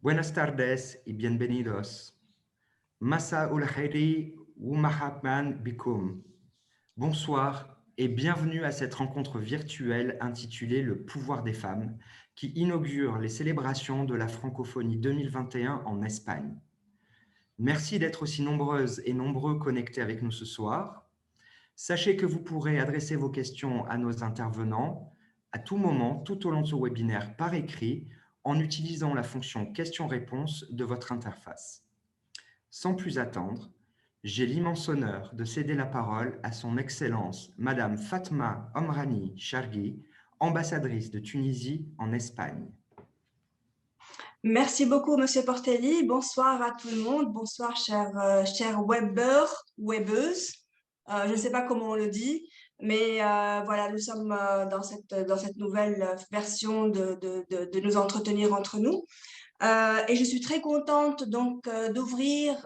Buenas tardes y bienvenidos. Masa ul khairi wa marhaban bikoum. Bonsoir et bienvenue à cette rencontre virtuelle intitulée Le pouvoir des femmes qui inaugure les célébrations de la francophonie 2021 en Espagne. Merci d'être aussi nombreuses et nombreux connectés avec nous ce soir. Sachez que vous pourrez adresser vos questions à nos intervenants à tout moment, tout au long de ce webinaire par écrit, en utilisant la fonction questions-réponses de votre interface. Sans plus attendre, j'ai l'immense honneur de céder la parole à son Excellence, Madame Fatma Omrani Charghi, ambassadrice de Tunisie en Espagne. Merci beaucoup, Monsieur Portelli. Bonsoir à tout le monde. Bonsoir, chers webbeurs, webbeuses. Je ne sais pas comment on le dit, mais voilà, nous sommes dans cette nouvelle version de nous entretenir entre nous. Et je suis très contente donc d'ouvrir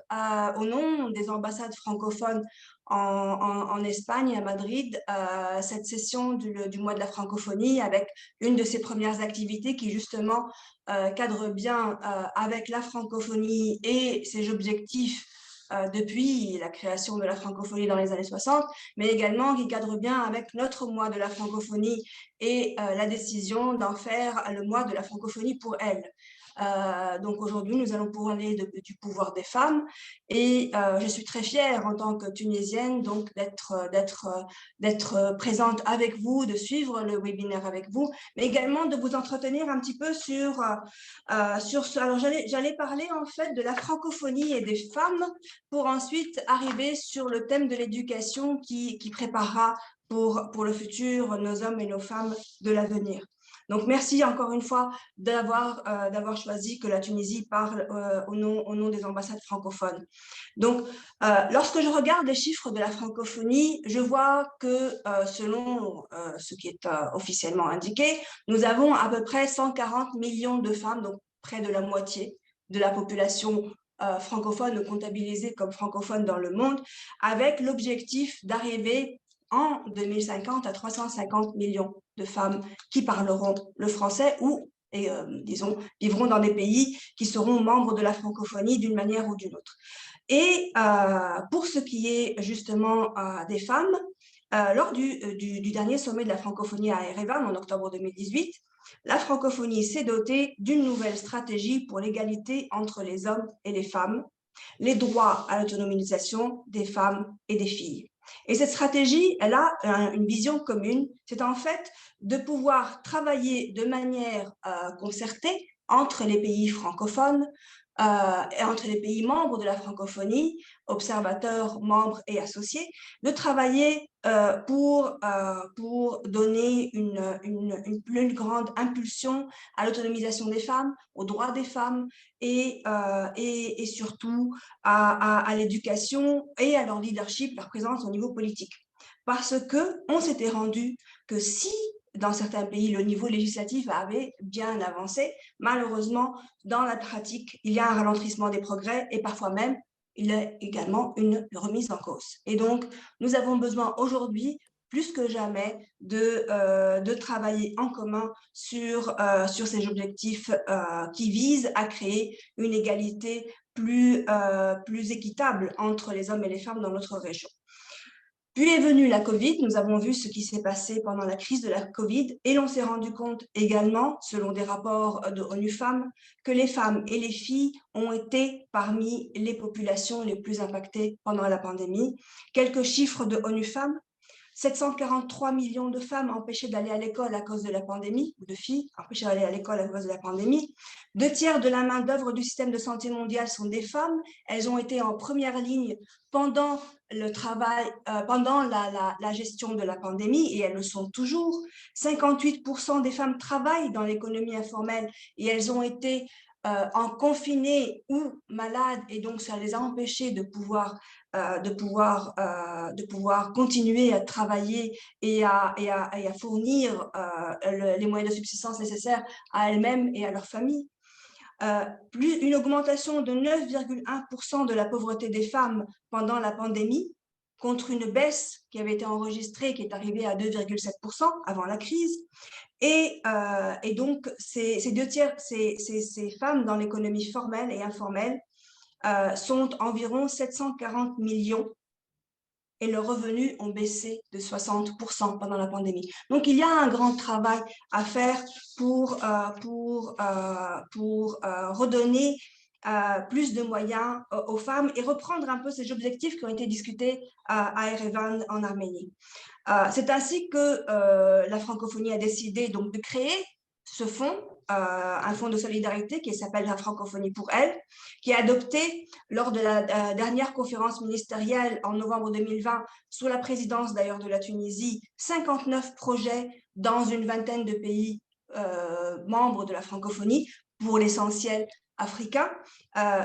au nom des ambassades francophones en Espagne, à Madrid, cette session du mois de la francophonie avec une de ses premières activités qui justement cadre bien avec la francophonie et ses objectifs depuis la création de la francophonie dans les années 60, mais également qui cadre bien avec notre mois de la francophonie et la décision d'en faire le mois de la francophonie pour elle. Donc aujourd'hui, nous allons parler du pouvoir des femmes et je suis très fière en tant que Tunisienne donc d'être présente avec vous, de suivre le webinaire avec vous, mais également de vous entretenir un petit peu sur ce. Alors j'allais parler en fait de la francophonie et des femmes pour ensuite arriver sur le thème de l'éducation qui préparera pour le futur nos hommes et nos femmes de l'avenir. Donc, merci encore une fois d'avoir choisi que la Tunisie parle au nom des ambassades francophones. Donc, lorsque je regarde les chiffres de la francophonie, je vois que selon ce qui est officiellement indiqué, nous avons à peu près 140 millions de femmes, donc près de la moitié de la population francophone comptabilisée comme francophone dans le monde, avec l'objectif d'arriver en 2050 à 350 millions de femmes qui parleront le français ou, disons, vivront dans des pays qui seront membres de la francophonie d'une manière ou d'une autre. Et pour ce qui est justement des femmes, lors du dernier sommet de la francophonie à Erevan en octobre 2018, la francophonie s'est dotée d'une nouvelle stratégie pour l'égalité entre les hommes et les femmes, les droits à l'autonomisation des femmes et des filles. Et cette stratégie, elle a une vision commune, c'est en fait de pouvoir travailler de manière concertée entre les pays francophones et entre les pays membres de la francophonie, observateurs, membres et associés, de travailler pour donner une plus grande impulsion à l'autonomisation des femmes, aux droits des femmes et surtout à l'éducation et à leur leadership, leur présence au niveau politique. Parce qu'on s'était rendu que si dans certains pays, le niveau législatif avait bien avancé, malheureusement, dans la pratique, il y a un ralentissement des progrès et parfois même, il y a également une remise en cause. Et donc, nous avons besoin aujourd'hui plus que jamais de travailler en commun sur ces objectifs qui visent à créer une égalité plus équitable entre les hommes et les femmes dans notre région. Puis est venue la Covid, nous avons vu ce qui s'est passé pendant la crise de la Covid et l'on s'est rendu compte également, selon des rapports de ONU Femmes, que les femmes et les filles ont été parmi les populations les plus impactées pendant la pandémie. Quelques chiffres de ONU Femmes: 743 millions de femmes empêchées d'aller à l'école à cause de la pandémie, ou de filles empêchées d'aller à l'école à cause de la pandémie. 2/3 de la main-d'œuvre du système de santé mondial sont des femmes. Elles ont été en première ligne pendant le travail, pendant la gestion de la pandémie et elles le sont toujours. 58% des femmes travaillent dans l'économie informelle et elles ont été en confinées ou malades et donc ça les a empêchées de pouvoir continuer à travailler et à fournir les moyens de subsistance nécessaires à elles-mêmes et à leur famille. Une augmentation de 9,1% de la pauvreté des femmes pendant la pandémie, contre une baisse qui avait été enregistrée, qui est arrivée à 2,7% avant la crise. Et donc, ces femmes dans l'économie formelle et informelle sont environ 740 millions et leurs revenus ont baissé de 60% pendant la pandémie. Donc, il y a un grand travail à faire pour redonner plus de moyens aux femmes et reprendre un peu ces objectifs qui ont été discutés à Erevan en Arménie. C'est ainsi que la francophonie a décidé donc de créer ce fonds, un fonds de solidarité qui s'appelle la francophonie pour elle, qui est adopté lors de la dernière conférence ministérielle en novembre 2020, sous la présidence d'ailleurs de la Tunisie, 59 projets dans une vingtaine de pays membres de la francophonie, pour l'essentiel africains,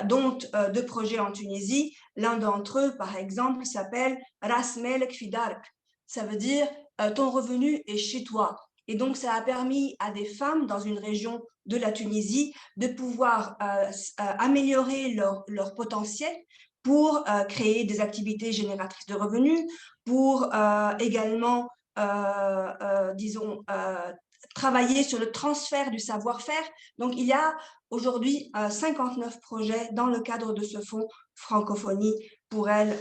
dont 2 projets en Tunisie. L'un d'entre eux, par exemple, s'appelle Ras Melek Fidark. Ça veut dire ton revenu est chez toi. Et donc, ça a permis à des femmes dans une région de la Tunisie de pouvoir améliorer leur potentiel pour créer des activités génératrices de revenus, pour également, disons, travailler sur le transfert du savoir-faire. Donc, il y a aujourd'hui 59 projets dans le cadre de ce fonds francophonie pour elle,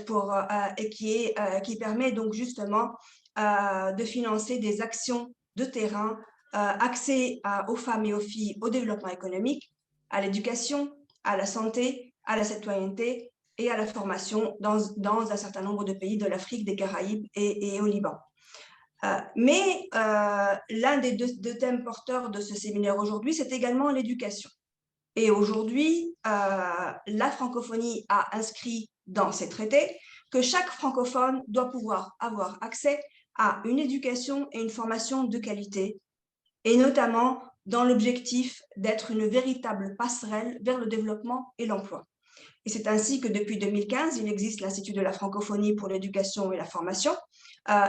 et qui permet donc justement de financer des actions de terrain, accès aux femmes et aux filles au développement économique, à l'éducation, à la santé, à la citoyenneté et à la formation dans un certain nombre de pays de l'Afrique, des Caraïbes et au Liban. Mais l'un des deux thèmes porteurs de ce séminaire aujourd'hui, c'est également l'éducation. Et aujourd'hui, la francophonie a inscrit dans ses traités que chaque francophone doit pouvoir avoir accès à une éducation et une formation de qualité, et notamment dans l'objectif d'être une véritable passerelle vers le développement et l'emploi. Et c'est ainsi que depuis 2015, il existe l'Institut de la francophonie pour l'éducation et la formation,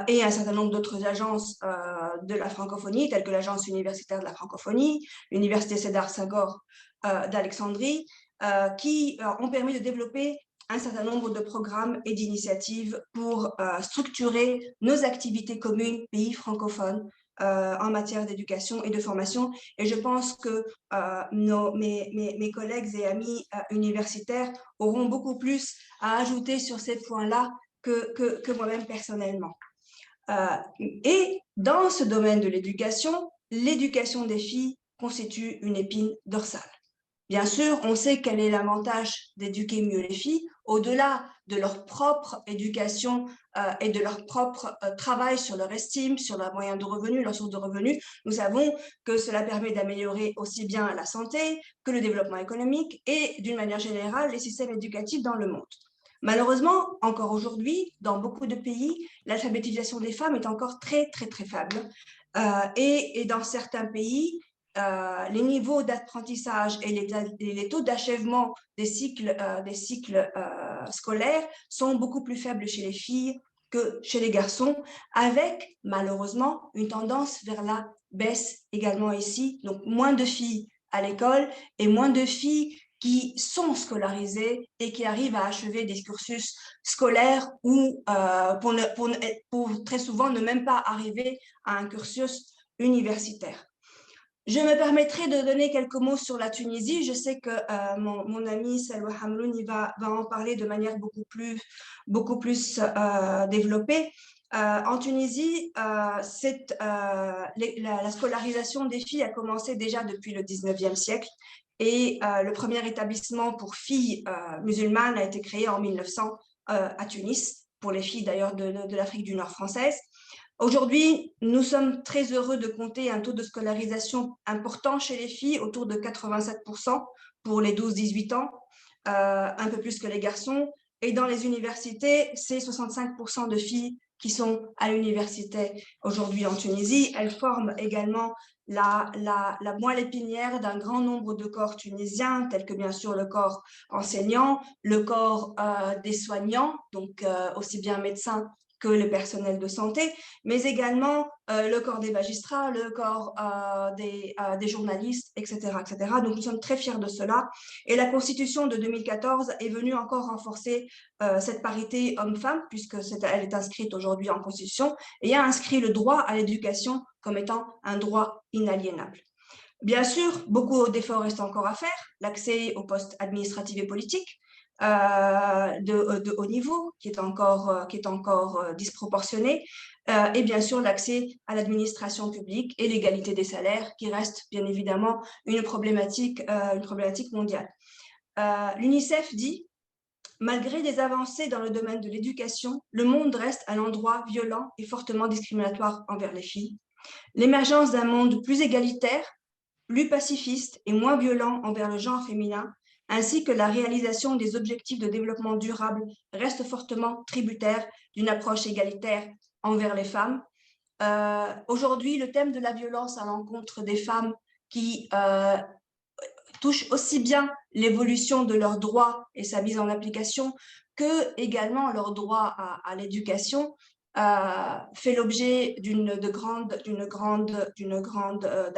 et un certain nombre d'autres agences de la francophonie, telles que l'Agence universitaire de la francophonie, l'Université Cédar Senghor d'Alexandrie, qui ont permis de développer un certain nombre de programmes et d'initiatives pour structurer nos activités communes pays francophones en matière d'éducation et de formation. Et je pense que mes collègues et amis universitaires auront beaucoup plus à ajouter sur ces points-là que moi-même personnellement. Et dans ce domaine de l'éducation des filles constitue une épine dorsale. Bien sûr, on sait quel est l'avantage d'éduquer mieux les filles, au-delà de leur propre éducation et de leur propre travail sur leur estime, sur leurs moyens de revenus, leurs sources de revenus. Nous savons que cela permet d'améliorer aussi bien la santé que le développement économique et, d'une manière générale, les systèmes éducatifs dans le monde. Malheureusement, encore aujourd'hui, dans beaucoup de pays, l'alphabétisation des femmes est encore très, très, très faible. Et dans certains pays, les niveaux d'apprentissage et les taux d'achèvement des cycles scolaires sont beaucoup plus faibles chez les filles que chez les garçons, avec malheureusement une tendance vers la baisse également ici. Donc, moins de filles à l'école et moins de filles qui sont scolarisées et qui arrivent à achever des cursus scolaires ou pour très souvent ne même pas arriver à un cursus universitaire. Je me permettrai de donner quelques mots sur la Tunisie. Je sais que mon ami Salwa Hamlouni va en parler de manière beaucoup plus développée. En Tunisie, la scolarisation des filles a commencé déjà depuis le 19e siècle et le premier établissement pour filles musulmanes a été créé en 1900 à Tunis, pour les filles d'ailleurs de l'Afrique du Nord française. Aujourd'hui, nous sommes très heureux de compter un taux de scolarisation important chez les filles, autour de 87% pour les 12-18 ans, un peu plus que les garçons. Et dans les universités, c'est 65% de filles qui sont à l'université aujourd'hui en Tunisie. Elles forment également la moelle épinière d'un grand nombre de corps tunisiens, tels que bien sûr le corps enseignant, le corps des soignants, donc aussi bien médecins que le personnel de santé, mais également le corps des magistrats, le corps des journalistes, etc., etc. Donc, nous sommes très fiers de cela. Et la Constitution de 2014 est venue encore renforcer cette parité homme-femme, puisque elle est inscrite aujourd'hui en Constitution, et a inscrit le droit à l'éducation comme étant un droit inaliénable. Bien sûr, beaucoup d'efforts restent encore à faire. L'accès aux postes administratifs et politiques de haut niveau, qui est encore disproportionné, et bien sûr l'accès à l'administration publique et l'égalité des salaires, qui reste bien évidemment une problématique mondiale. L'UNICEF dit: malgré des avancées dans le domaine de l'éducation, le monde reste un endroit violent et fortement discriminatoire envers les filles. L'émergence d'un monde plus égalitaire, plus pacifiste et moins violent envers le genre féminin, ainsi que la réalisation des objectifs de développement durable reste fortement tributaire d'une approche égalitaire envers les femmes. Aujourd'hui, le thème de la violence à l'encontre des femmes qui touche aussi bien l'évolution de leurs droits et sa mise en application que également leur droit à l'éducation fait l'objet d'un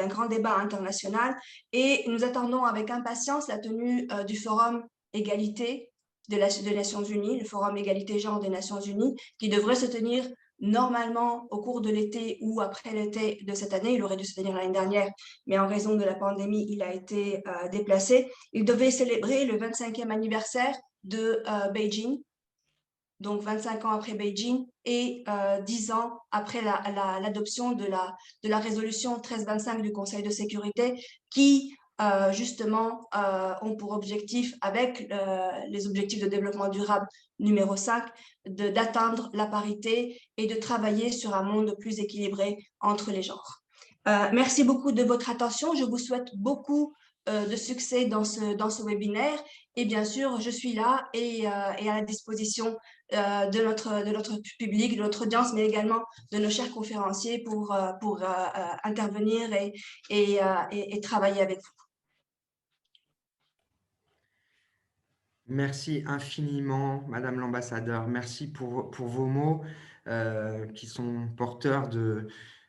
grand débat international, et nous attendons avec impatience la tenue du Forum Égalité des Nations Unies, le Forum Égalité Genre des Nations Unies, qui devrait se tenir normalement au cours de l'été ou après l'été de cette année. Il aurait dû se tenir l'année dernière, mais en raison de la pandémie, il a été déplacé. Il devait célébrer le 25e anniversaire de Beijing, donc 25 ans après Beijing et 10 ans après l'adoption de la résolution 1325 du Conseil de sécurité, qui justement ont pour objectif, avec les objectifs de développement durable numéro 5, d'atteindre la parité et de travailler sur un monde plus équilibré entre les genres. Merci beaucoup de votre attention. Je vous souhaite beaucoup de succès dans ce webinaire, et bien sûr, je suis là et à la disposition de notre public, de notre audience, mais également de nos chers conférenciers pour intervenir et travailler avec vous. Merci infiniment, Madame l'ambassadeur. Merci pour vos mots qui sont porteurs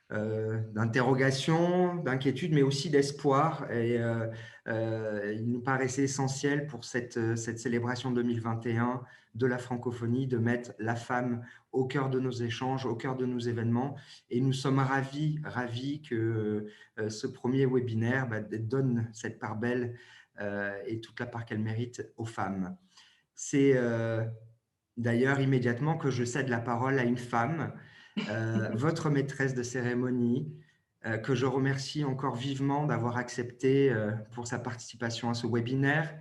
d'interrogations, d'inquiétudes, mais aussi d'espoir. Et il nous paraissait essentiel pour cette célébration 2021 de la francophonie de mettre la femme au cœur de nos échanges, au cœur de nos événements. Et nous sommes ravis que ce premier webinaire donne cette part belle et toute la part qu'elle mérite aux femmes. C'est d'ailleurs immédiatement que je cède la parole à une femme, votre maîtresse de cérémonie, que je remercie encore vivement d'avoir accepté pour sa participation à ce webinaire,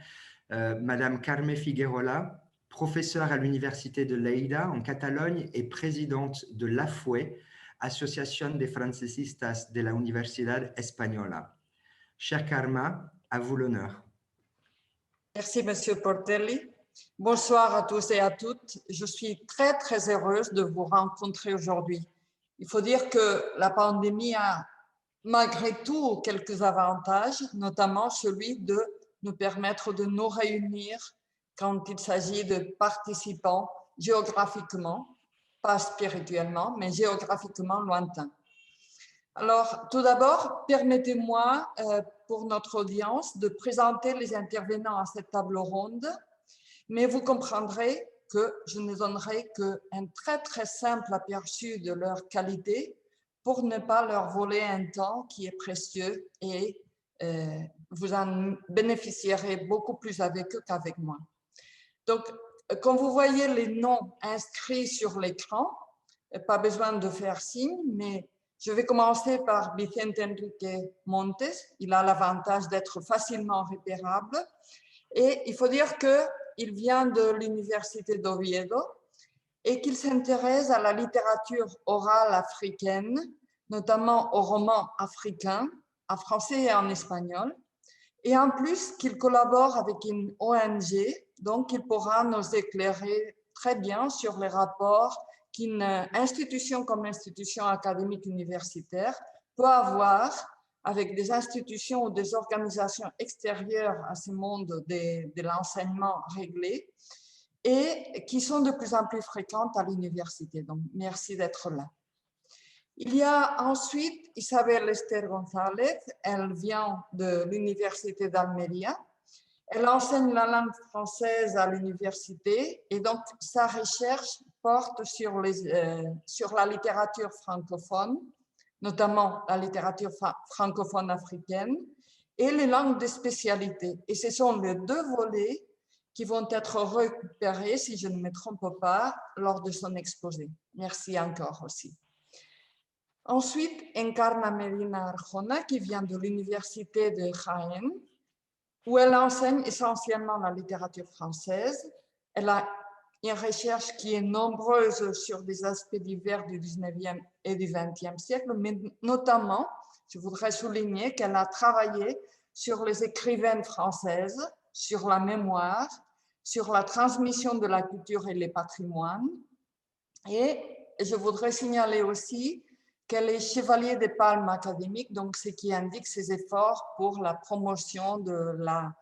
Madame Carme Figuerola, professeure à l'Université de Lleida en Catalogne et présidente de l'AFUE, Asociación de Francesistas de la Universidad Española. Chère Karma, à vous l'honneur. Merci, Monsieur Portelli. Bonsoir à tous et à toutes. Je suis très, très heureuse de vous rencontrer aujourd'hui. Il faut dire que la pandémie a, malgré tout, quelques avantages, notamment celui de nous permettre de nous réunir quand il s'agit de participants géographiquement, pas spirituellement, mais géographiquement lointains. Alors, tout d'abord, permettez-moi, pour notre audience, de présenter les intervenants à cette table ronde, mais vous comprendrez que je ne donnerai qu'un très, très simple aperçu de leur qualité pour ne pas leur voler un temps qui est précieux, et vous en bénéficierez beaucoup plus avec eux qu'avec moi. Donc, quand vous voyez les noms inscrits sur l'écran, pas besoin de faire signe, mais je vais commencer par Vicente Enrique Montes. Il a l'avantage d'être facilement repérable. Et il faut dire qu'il vient de l'Université d'Oviedo et qu'il s'intéresse à la littérature orale africaine, notamment aux romans africains, en français et en espagnol. Et en plus, qu'il collabore avec une ONG, donc il pourra nous éclairer très bien sur les rapports qu'une institution comme l'institution académique universitaire peut avoir avec des institutions ou des organisations extérieures à ce monde de l'enseignement réglé, et qui sont de plus en plus fréquentes à l'université. Donc, merci d'être là. Il y a ensuite Isabel Esther González, elle vient de l'université d'Almería. Elle enseigne la langue française à l'université et donc sa recherche porte sur la littérature francophone, notamment la littérature francophone africaine et les langues de spécialité. Et ce sont les deux volets qui vont être récupérés, si je ne me trompe pas, lors de son exposé. Merci encore aussi. Ensuite, Encarna Medina Arjona, qui vient de l'université de Jaén, où elle enseigne essentiellement la littérature française. Elle a une recherche qui est nombreuse sur des aspects divers du 19e et du 20e siècle, mais notamment, je voudrais souligner qu'elle a travaillé sur les écrivaines françaises, sur la mémoire, sur la transmission de la culture et les patrimoines. Et je voudrais signaler aussi qu'elle est chevalier des palmes académiques, donc ce qui indique ses efforts pour la promotion de la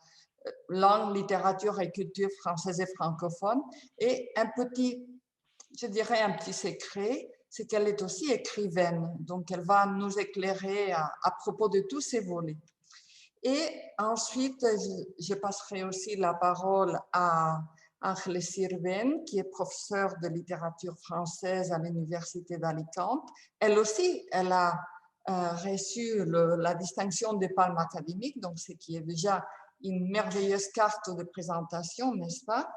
langue, littérature et culture française et francophone. Et je dirais un petit secret, c'est qu'elle est aussi écrivaine, donc elle va nous éclairer à propos de tous ces volets. Et ensuite, je passerai aussi la parole à Ángeles Sirven, qui est professeure de littérature française à l'université d'Alicante. Elle aussi, elle a reçu la distinction des palmes académiques, donc ce qui est déjà une merveilleuse carte de présentation, n'est-ce pas?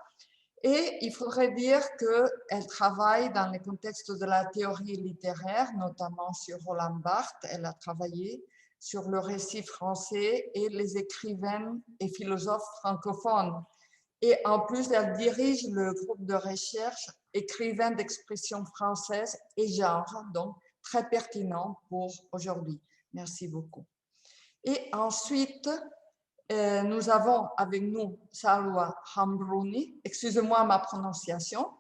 Et il faudrait dire qu'elle travaille dans le contexte de la théorie littéraire, notamment sur Roland Barthes. Elle a travaillé sur le récit français et les écrivains et philosophes francophones. Et en plus, elle dirige le groupe de recherche écrivains d'expression française et genre, donc très pertinent pour aujourd'hui. Merci beaucoup. Et ensuite, nous avons avec nous Salwa Hamrouni, excusez-moi ma prononciation,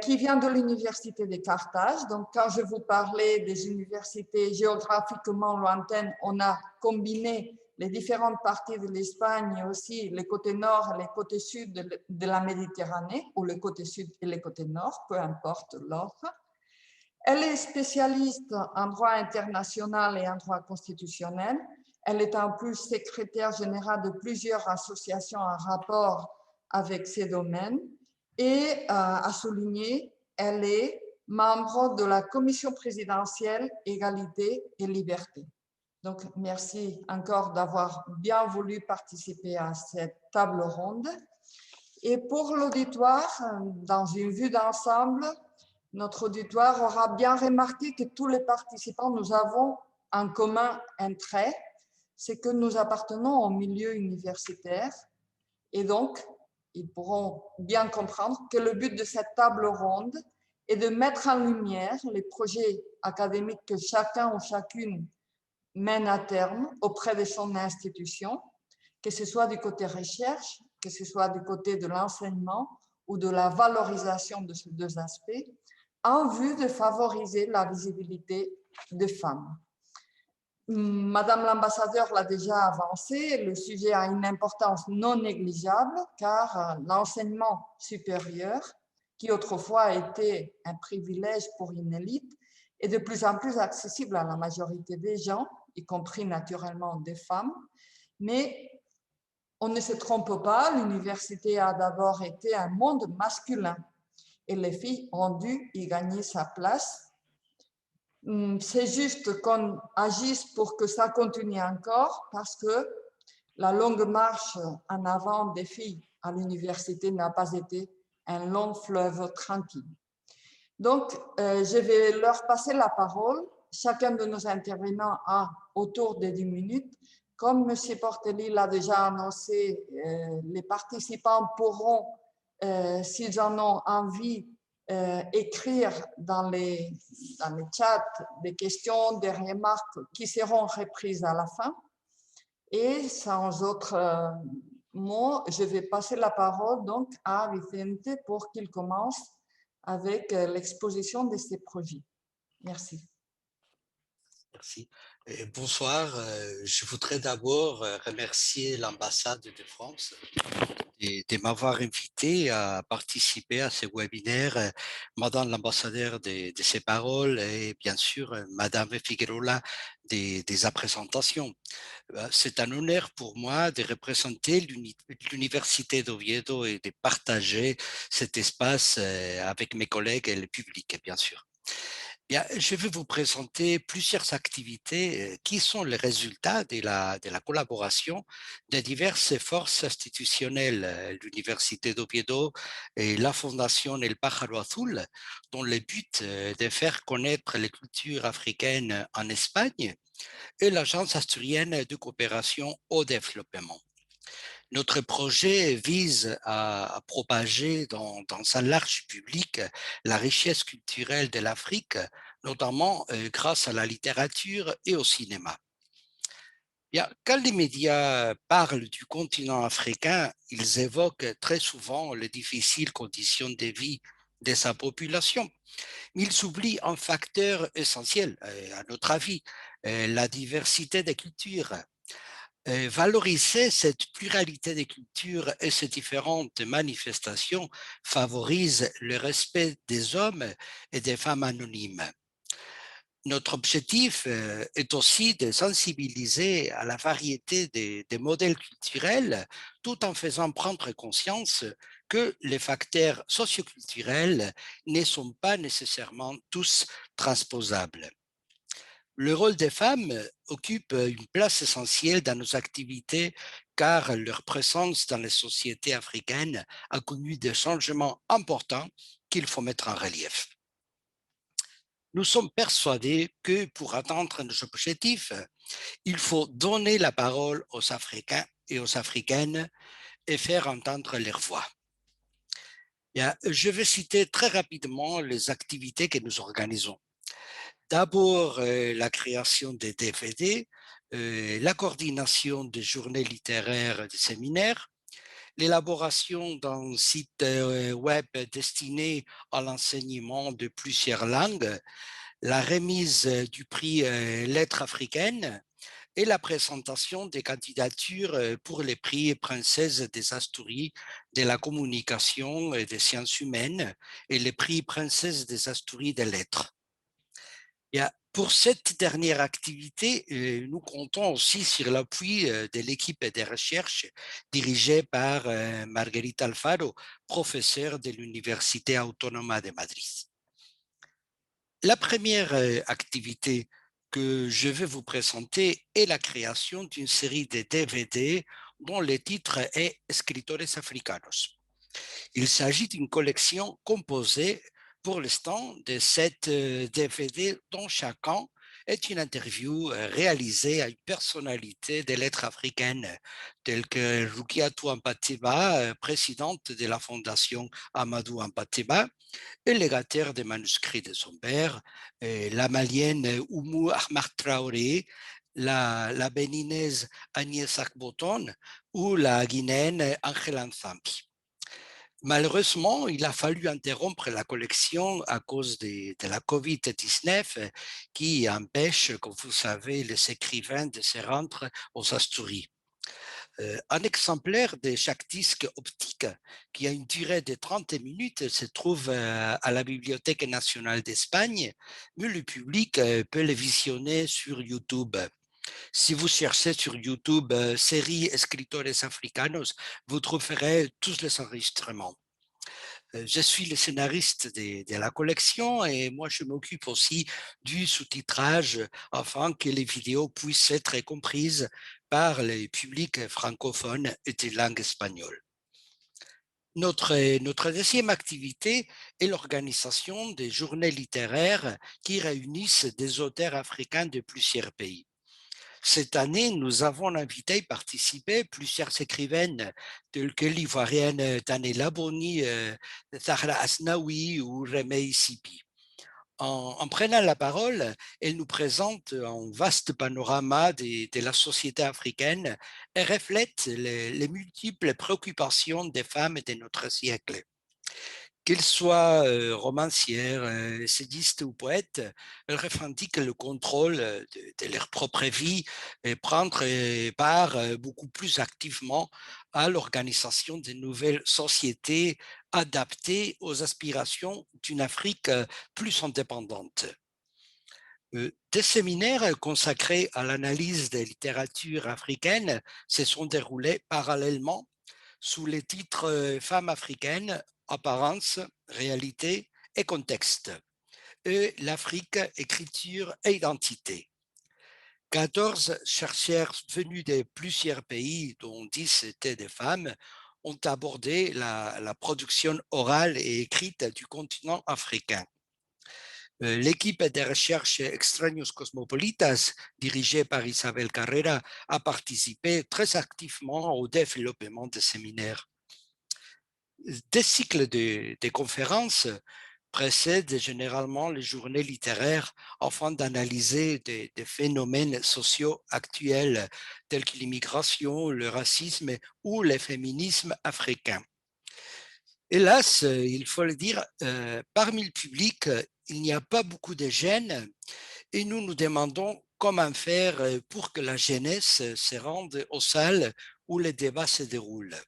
qui vient de l'université de Carthage. Donc, quand je vous parlais des universités géographiquement lointaines, on a combiné les différentes parties de l'Espagne et aussi les côtés nord et les côtés sud de la Méditerranée, ou les côtés sud et les côtés nord, peu importe l'ordre. Elle est spécialiste en droit international et en droit constitutionnel. Elle est en plus secrétaire générale de plusieurs associations en rapport avec ces domaines. Et à souligner, elle est membre de la commission présidentielle Égalité et Liberté. Donc, merci encore d'avoir bien voulu participer à cette table ronde. Et pour l'auditoire, dans une vue d'ensemble, notre auditoire aura bien remarqué que tous les participants, nous avons en commun un trait, c'est que nous appartenons au milieu universitaire et donc, ils pourront bien comprendre que le but de cette table ronde est de mettre en lumière les projets académiques que chacun ou chacune mène à terme auprès de son institution, que ce soit du côté recherche, que ce soit du côté de l'enseignement ou de la valorisation de ces deux aspects, en vue de favoriser la visibilité des femmes. Madame l'ambassadeur l'a déjà avancé, le sujet a une importance non négligeable car l'enseignement supérieur, qui autrefois était un privilège pour une élite, est de plus en plus accessible à la majorité des gens, y compris naturellement des femmes. Mais on ne se trompe pas, l'université a d'abord été un monde masculin et les filles ont dû y gagner sa place. C'est juste qu'on agisse pour que ça continue encore parce que la longue marche en avant des filles à l'université n'a pas été un long fleuve tranquille. Donc, je vais leur passer la parole. Chacun de nos intervenants a autour de 10 minutes. Comme M. Portelli l'a déjà annoncé, les participants pourront, s'ils en ont envie, écrire dans les chats des questions, des remarques qui seront reprises à la fin. Et sans autre mots, je vais passer la parole donc à Vicente pour qu'il commence avec l'exposition de ces projets. Merci. Merci. Et bonsoir. Je voudrais d'abord remercier l'ambassade de France de m'avoir invité à participer à ce webinaire. Madame l'ambassadeur de ses paroles et bien sûr Madame Figueroa de sa présentation. C'est un honneur pour moi de représenter l'Université d'Oviedo et de partager cet espace avec mes collègues et le public, bien sûr. Bien, je vais vous présenter plusieurs activités qui sont les résultats de la collaboration de diverses forces institutionnelles, l'Université d'Oviedo et la Fondation El Pájaro Azul, dont le but est de faire connaître les cultures africaines en Espagne, et l'Agence asturienne de coopération au développement. Notre projet vise à propager dans un large public la richesse culturelle de l'Afrique, notamment grâce à la littérature et au cinéma. Bien, quand les médias parlent du continent africain, ils évoquent très souvent les difficiles conditions de vie de sa population. Mais ils oublient un facteur essentiel, à notre avis, la diversité des cultures. Valoriser cette pluralité des cultures et ces différentes manifestations favorise le respect des hommes et des femmes anonymes. Notre objectif est aussi de sensibiliser à la variété des modèles culturels tout en faisant prendre conscience que les facteurs socioculturels ne sont pas nécessairement tous transposables. Le rôle des femmes occupe une place essentielle dans nos activités car leur présence dans les sociétés africaines a connu des changements importants qu'il faut mettre en relief. Nous sommes persuadés que pour atteindre nos objectifs, il faut donner la parole aux Africains et aux Africaines et faire entendre leur voix. Bien, je vais citer très rapidement les activités que nous organisons. D'abord, la création des DVD, la coordination des journées littéraires des séminaires, l'élaboration d'un site web destiné à l'enseignement de plusieurs langues, la remise du prix Lettres africaines et la présentation des candidatures pour les prix Princesse des Asturies de la communication et des sciences humaines et les prix Princesse des Asturies des lettres. Bien, pour cette dernière activité, nous comptons aussi sur l'appui de l'équipe de recherche dirigée par Margarita Alfaro, professeure de l'Université Autónoma de Madrid. La première activité que je vais vous présenter est la création d'une série de DVD dont le titre est Escritores Africanos. Il s'agit d'une collection composée pour l'instant de 7 DVD dont chacun est une interview réalisée à une personnalité des lettres africaines telle que Rukiatou Ampateba, présidente de la fondation Amadou Ampateba et légataire des manuscrits de son père, la malienne Oumou Ahmad Traoré, la béninaise Agnès Akboton ou la guinéenne Angela Nsambi. Malheureusement, il a fallu interrompre la collection à cause de la COVID-19 qui empêche, comme vous savez, les écrivains de se rendre aux Asturies. Un exemplaire de chaque disque optique qui a une durée de 30 minutes se trouve à la Bibliothèque nationale d'Espagne, mais le public peut le visionner sur YouTube. Si vous cherchez sur YouTube série Escritores Africanos, vous trouverez tous les enregistrements. Je suis le scénariste de la collection et moi je m'occupe aussi du sous-titrage afin que les vidéos puissent être comprises par les publics francophones et de langue espagnole. Notre deuxième activité est l'organisation des journées littéraires qui réunissent des auteurs africains de plusieurs pays. Cette année, nous avons invité à participer plusieurs écrivaines telles que l'ivoirienne Tanela Boni, Zahra Asnaoui ou Remei Sipi. En prenant la parole, elle nous présente un vaste panorama de la société africaine et reflète les multiples préoccupations des femmes de notre siècle. Qu'elles soient romancières, essayistes ou poètes, elles revendiquent le contrôle de leur propre vie et prendre part beaucoup plus activement à l'organisation de nouvelles sociétés adaptées aux aspirations d'une Afrique plus indépendante. Des séminaires consacrés à l'analyse des littératures africaines se sont déroulés parallèlement sous les titres Femmes africaines, apparence, réalité et contexte, et l'Afrique, écriture et identité. 14 chercheurs venus de plusieurs pays, dont 10 étaient des femmes, ont abordé la production orale et écrite du continent africain. L'équipe de recherche Extraños Cosmopolitas, dirigée par Isabel Carrera, a participé très activement au développement des séminaires. Des cycles de conférences précèdent généralement les journées littéraires afin d'analyser des phénomènes sociaux actuels tels que l'immigration, le racisme ou le féminisme africain. Hélas, il faut le dire, parmi le public, il n'y a pas beaucoup de jeunes et nous nous demandons comment faire pour que la jeunesse se rende aux salles où les débats se déroulent.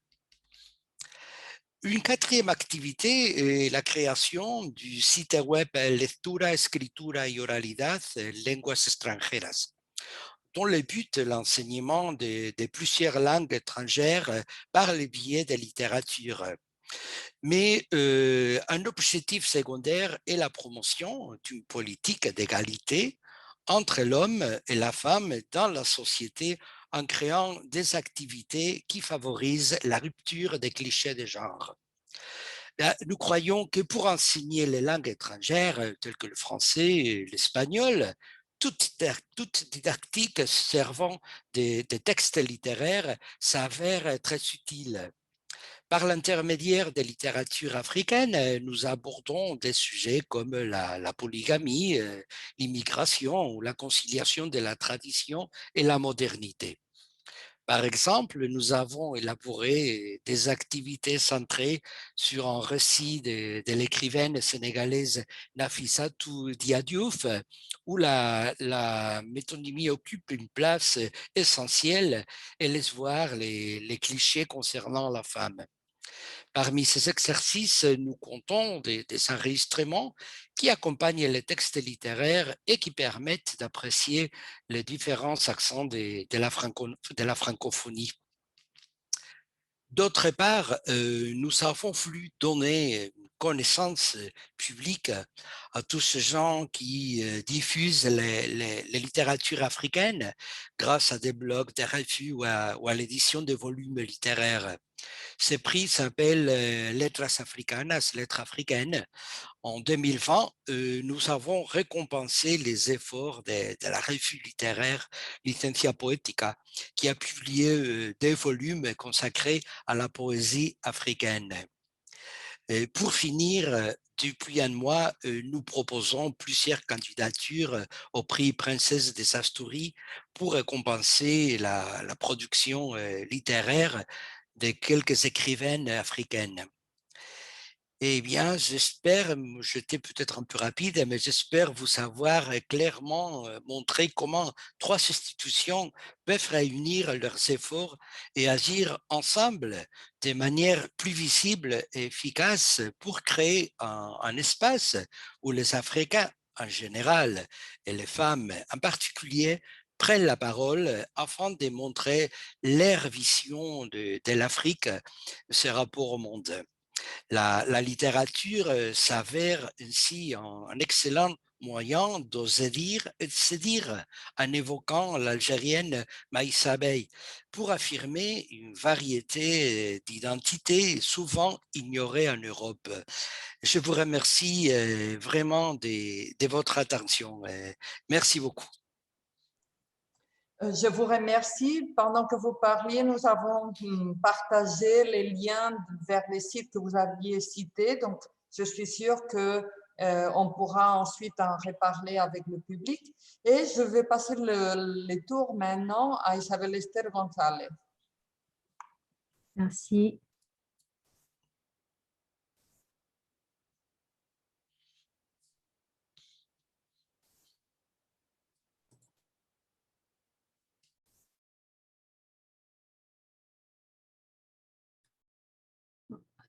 Une quatrième activité est la création du site web Lectura, Escritura y Oralidad, Lenguas Extranjeras, dont le but est l'enseignement de plusieurs langues étrangères par le biais de littérature. Mais un objectif secondaire est la promotion d'une politique d'égalité entre l'homme et la femme dans la société en créant des activités qui favorisent la rupture des clichés de genre. Nous croyons que pour enseigner les langues étrangères telles que le français et l'espagnol, toute didactique servant des textes littéraires s'avère très utile. Par l'intermédiaire des littératures africaines, nous abordons des sujets comme la polygamie, l'immigration ou la conciliation de la tradition et la modernité. Par exemple, nous avons élaboré des activités centrées sur un récit de l'écrivaine sénégalaise Nafissatou Diadiouf, où la métonymie occupe une place essentielle et laisse voir les clichés concernant la femme. Parmi ces exercices, nous comptons des enregistrements qui accompagnent les textes littéraires et qui permettent d'apprécier les différents accents de la francophonie. D'autre part, nous avons voulu donner connaissance publique à tous ces gens qui diffusent les littératures africaines grâce à des blogs, des revues ou à l'édition de volumes littéraires. Ce prix s'appelle Letras Africanas, Lettres africaines. En 2020, nous avons récompensé les efforts de la revue littéraire Licencia Poética, qui a publié des volumes consacrés à la poésie africaine. Et pour finir, depuis un mois, nous proposons plusieurs candidatures au prix Princesse des Asturies pour récompenser la production littéraire de quelques écrivaines africaines. Eh bien, j'espère, j'étais peut-être un peu rapide, mais j'espère vous savoir clairement montrer comment 3 institutions peuvent réunir leurs efforts et agir ensemble de manière plus visible et efficace pour créer un espace où les Africains en général et les femmes en particulier prennent la parole afin de montrer leur vision de l'Afrique, ses rapports au monde. La littérature s'avère ainsi un excellent moyen d'oser dire et de se dire en évoquant l'Algérienne Maïssa Bey pour affirmer une variété d'identités souvent ignorées en Europe. Je vous remercie vraiment de votre attention. Merci beaucoup. Je vous remercie. Pendant que vous parliez, nous avons partagé les liens vers les sites que vous aviez cités. Donc, je suis sûre qu'on pourra ensuite en reparler avec le public. Et je vais passer le tour maintenant à Isabel Esther González. Merci.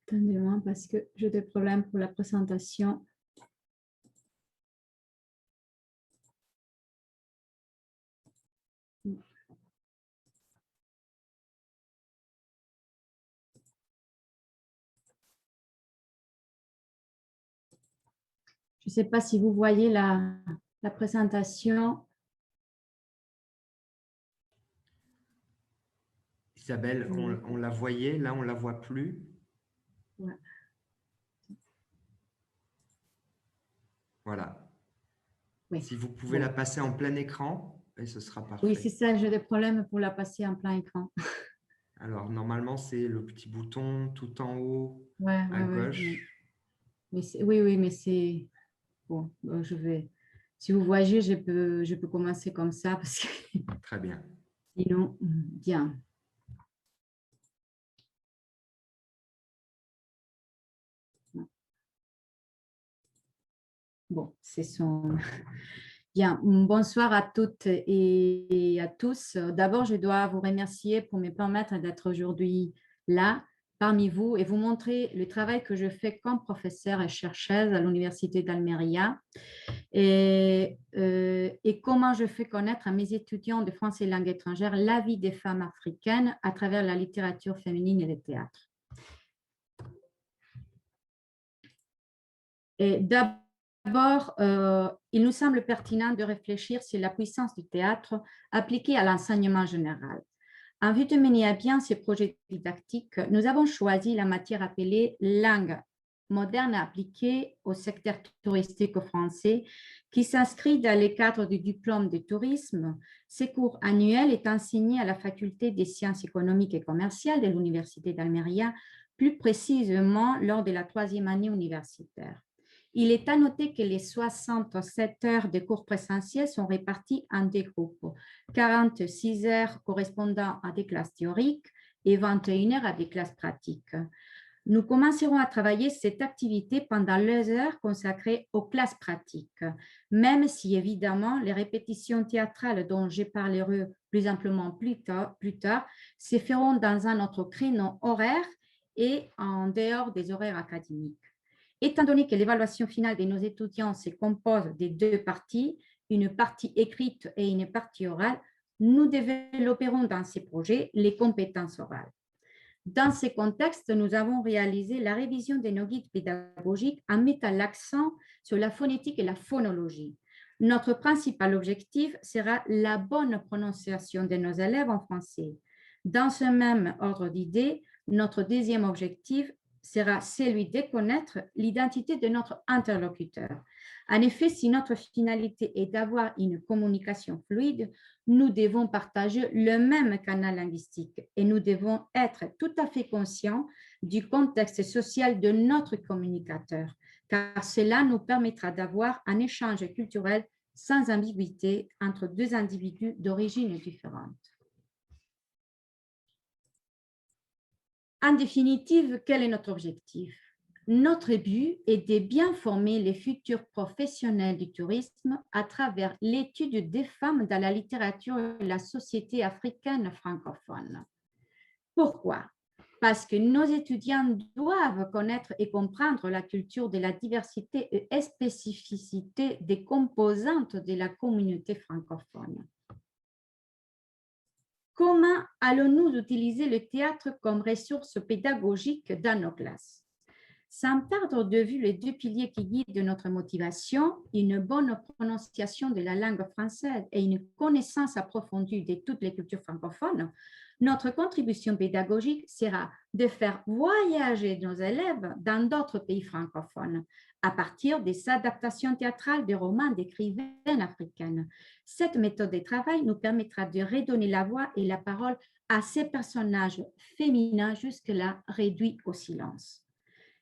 Attendez-moi parce que j'ai des problèmes pour la présentation. Je ne sais pas si vous voyez la présentation. Isabelle, on la voyait, là on ne la voit plus. Ouais. Voilà. Oui. Si vous pouvez la passer en plein écran, et ce sera parfait. Oui, c'est ça, j'ai des problèmes pour la passer en plein écran. Alors, normalement, c'est le petit bouton tout en haut à gauche. Oui, mais c'est... Bon, je vais... Si vous voyez, je peux commencer comme ça parce que... Très bien. Sinon, bien. Bon, c'est son... Bien, bonsoir à toutes et à tous. D'abord, je dois vous remercier pour me permettre d'être aujourd'hui là, parmi vous, et vous montrer le travail que je fais comme professeure et chercheuse à l'Université d'Almeria et comment je fais connaître à mes étudiants de français et langue étrangère la vie des femmes africaines à travers la littérature féminine et le théâtre. Et d'abord, il nous semble pertinent de réfléchir sur la puissance du théâtre appliquée à l'enseignement général. En vue de mener à bien ces projets didactiques, nous avons choisi la matière appelée langue moderne appliquée au secteur touristique français qui s'inscrit dans le cadre du diplôme de tourisme. Ces cours annuels est enseigné à la faculté des sciences économiques et commerciales de l'Université d'Almeria, plus précisément lors de la 3e année universitaire. Il est à noter que les 67 heures de cours présentiels sont réparties en deux groupes, 46 heures correspondant à des classes théoriques et 21 heures à des classes pratiques. Nous commencerons à travailler cette activité pendant les heures consacrées aux classes pratiques, même si évidemment les répétitions théâtrales dont je parlerai plus amplement plus tard se feront dans un autre créneau horaire et en dehors des horaires académiques. Étant donné que l'évaluation finale de nos étudiants se compose de deux parties, une partie écrite et une partie orale, nous développerons dans ces projets les compétences orales. Dans ce contexte, nous avons réalisé la révision de nos guides pédagogiques en mettant l'accent sur la phonétique et la phonologie. Notre principal objectif sera la bonne prononciation de nos élèves en français. Dans ce même ordre d'idées, notre deuxième objectif sera celui de connaître l'identité de notre interlocuteur. En effet, si notre finalité est d'avoir une communication fluide, nous devons partager le même canal linguistique et nous devons être tout à fait conscients du contexte social de notre communicateur, car cela nous permettra d'avoir un échange culturel sans ambiguïté entre deux individus d'origine différente. En définitive, quel est notre objectif? Notre but est de bien former les futurs professionnels du tourisme à travers l'étude des femmes dans la littérature et la société africaine francophone. Pourquoi? Parce que nos étudiants doivent connaître et comprendre la culture de la diversité et spécificité des composantes de la communauté francophone. Comment allons-nous utiliser le théâtre comme ressource pédagogique dans nos classes? Sans perdre de vue les deux piliers qui guident notre motivation, une bonne prononciation de la langue française et une connaissance approfondie de toutes les cultures francophones, notre contribution pédagogique sera de faire voyager nos élèves dans d'autres pays francophones à partir des adaptations théâtrales de romans d'écrivaines africaines. Cette méthode de travail nous permettra de redonner la voix et la parole à ces personnages féminins jusque-là réduits au silence.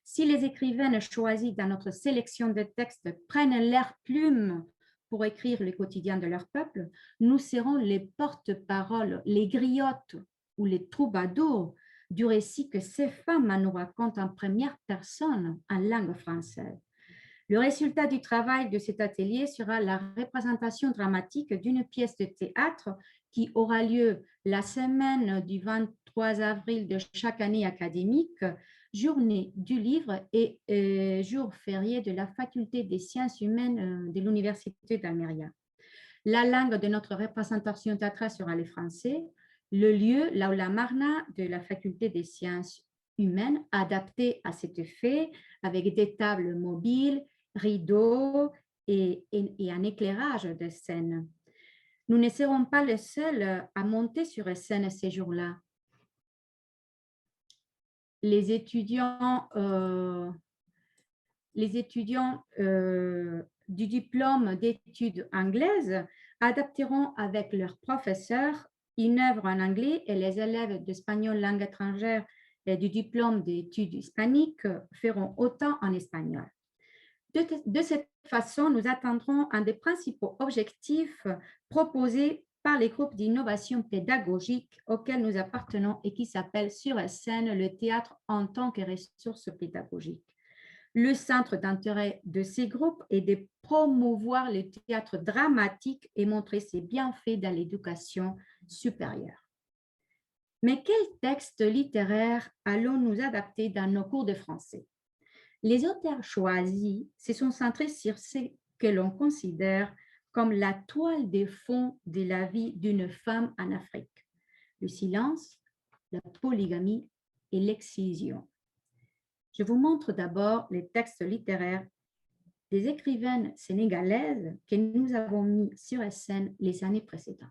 Si les écrivaines choisies dans notre sélection de textes prennent leur plume pour écrire le quotidien de leur peuple, nous serons les porte-paroles, les griottes ou les troubadours du récit que ces femmes nous racontent en première personne en langue française. Le résultat du travail de cet atelier sera la représentation dramatique d'une pièce de théâtre qui aura lieu la semaine du 23 avril de chaque année académique journée du livre et jour férié de la faculté des sciences humaines de l'Université d'Almeria. La langue de notre représentation théâtrale sera le français. Le lieu, l'Aula Magna de la faculté des sciences humaines, adapté à cet effet, avec des tables mobiles, rideaux et un éclairage de scène. Nous ne serons pas les seuls à monter sur scène ces jours-là. Les étudiants du diplôme d'études anglaises adapteront avec leurs professeurs une œuvre en anglais et les élèves d'espagnol langue étrangère et du diplôme d'études hispaniques feront autant en espagnol. De cette façon, nous atteindrons un des principaux objectifs proposés par les groupes d'innovation pédagogique auxquels nous appartenons et qui s'appelle Sur scène le théâtre en tant que ressource pédagogique. Le centre d'intérêt de ces groupes est de promouvoir le théâtre dramatique et montrer ses bienfaits dans l'éducation supérieure. Mais quel texte littéraire allons-nous adapter dans nos cours de français? Les auteurs choisis se sont centrés sur ce que l'on considère comme la toile de fond de la vie d'une femme en Afrique: le silence, la polygamie et l'excision. Je vous montre d'abord les textes littéraires des écrivaines sénégalaises que nous avons mis sur scène les années précédentes.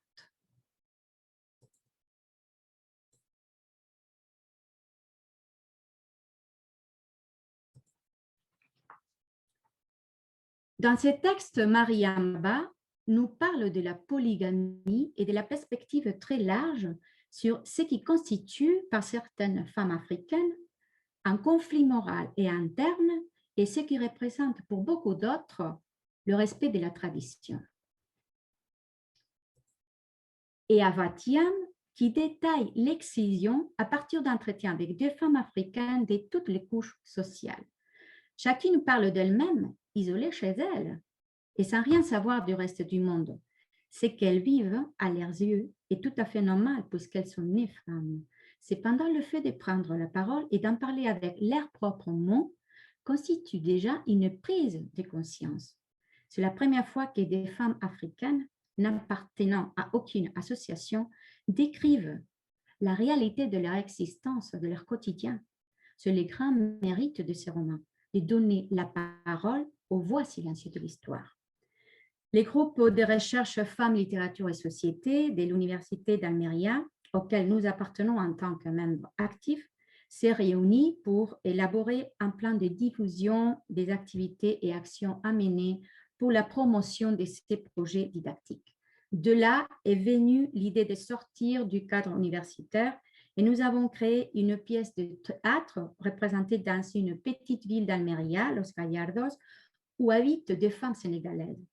Dans ces textes, Mariam Ba nous parle de la polygamie et de la perspective très large sur ce qui constitue, par certaines femmes africaines, un conflit moral et interne et ce qui représente pour beaucoup d'autres le respect de la tradition. Et Avatiam, qui détaille l'excision à partir d'entretiens avec deux femmes africaines de toutes les couches sociales. Chacune parle d'elle-même, isolée chez elle, et sans rien savoir du reste du monde. Ce qu'elles vivent, à leurs yeux, est tout à fait normal puisqu'elles sont nées femmes. Cependant, le fait de prendre la parole et d'en parler avec leurs propres mots constitue déjà une prise de conscience. C'est la première fois que des femmes africaines, n'appartenant à aucune association, décrivent la réalité de leur existence, de leur quotidien. C'est le grand mérite de ces romans, de donner la parole aux voix silencieuses de l'histoire. Les groupes de recherche Femmes, Littérature et Société de l'Université d'Almeria, auxquels nous appartenons en tant que membres actifs, s'est réuni pour élaborer un plan de diffusion des activités et actions à mener pour la promotion de ces projets didactiques. De là est venue l'idée de sortir du cadre universitaire et nous avons créé une pièce de théâtre représentée dans une petite ville d'Almeria, Los Gallardos, où habitent des femmes sénégalaises.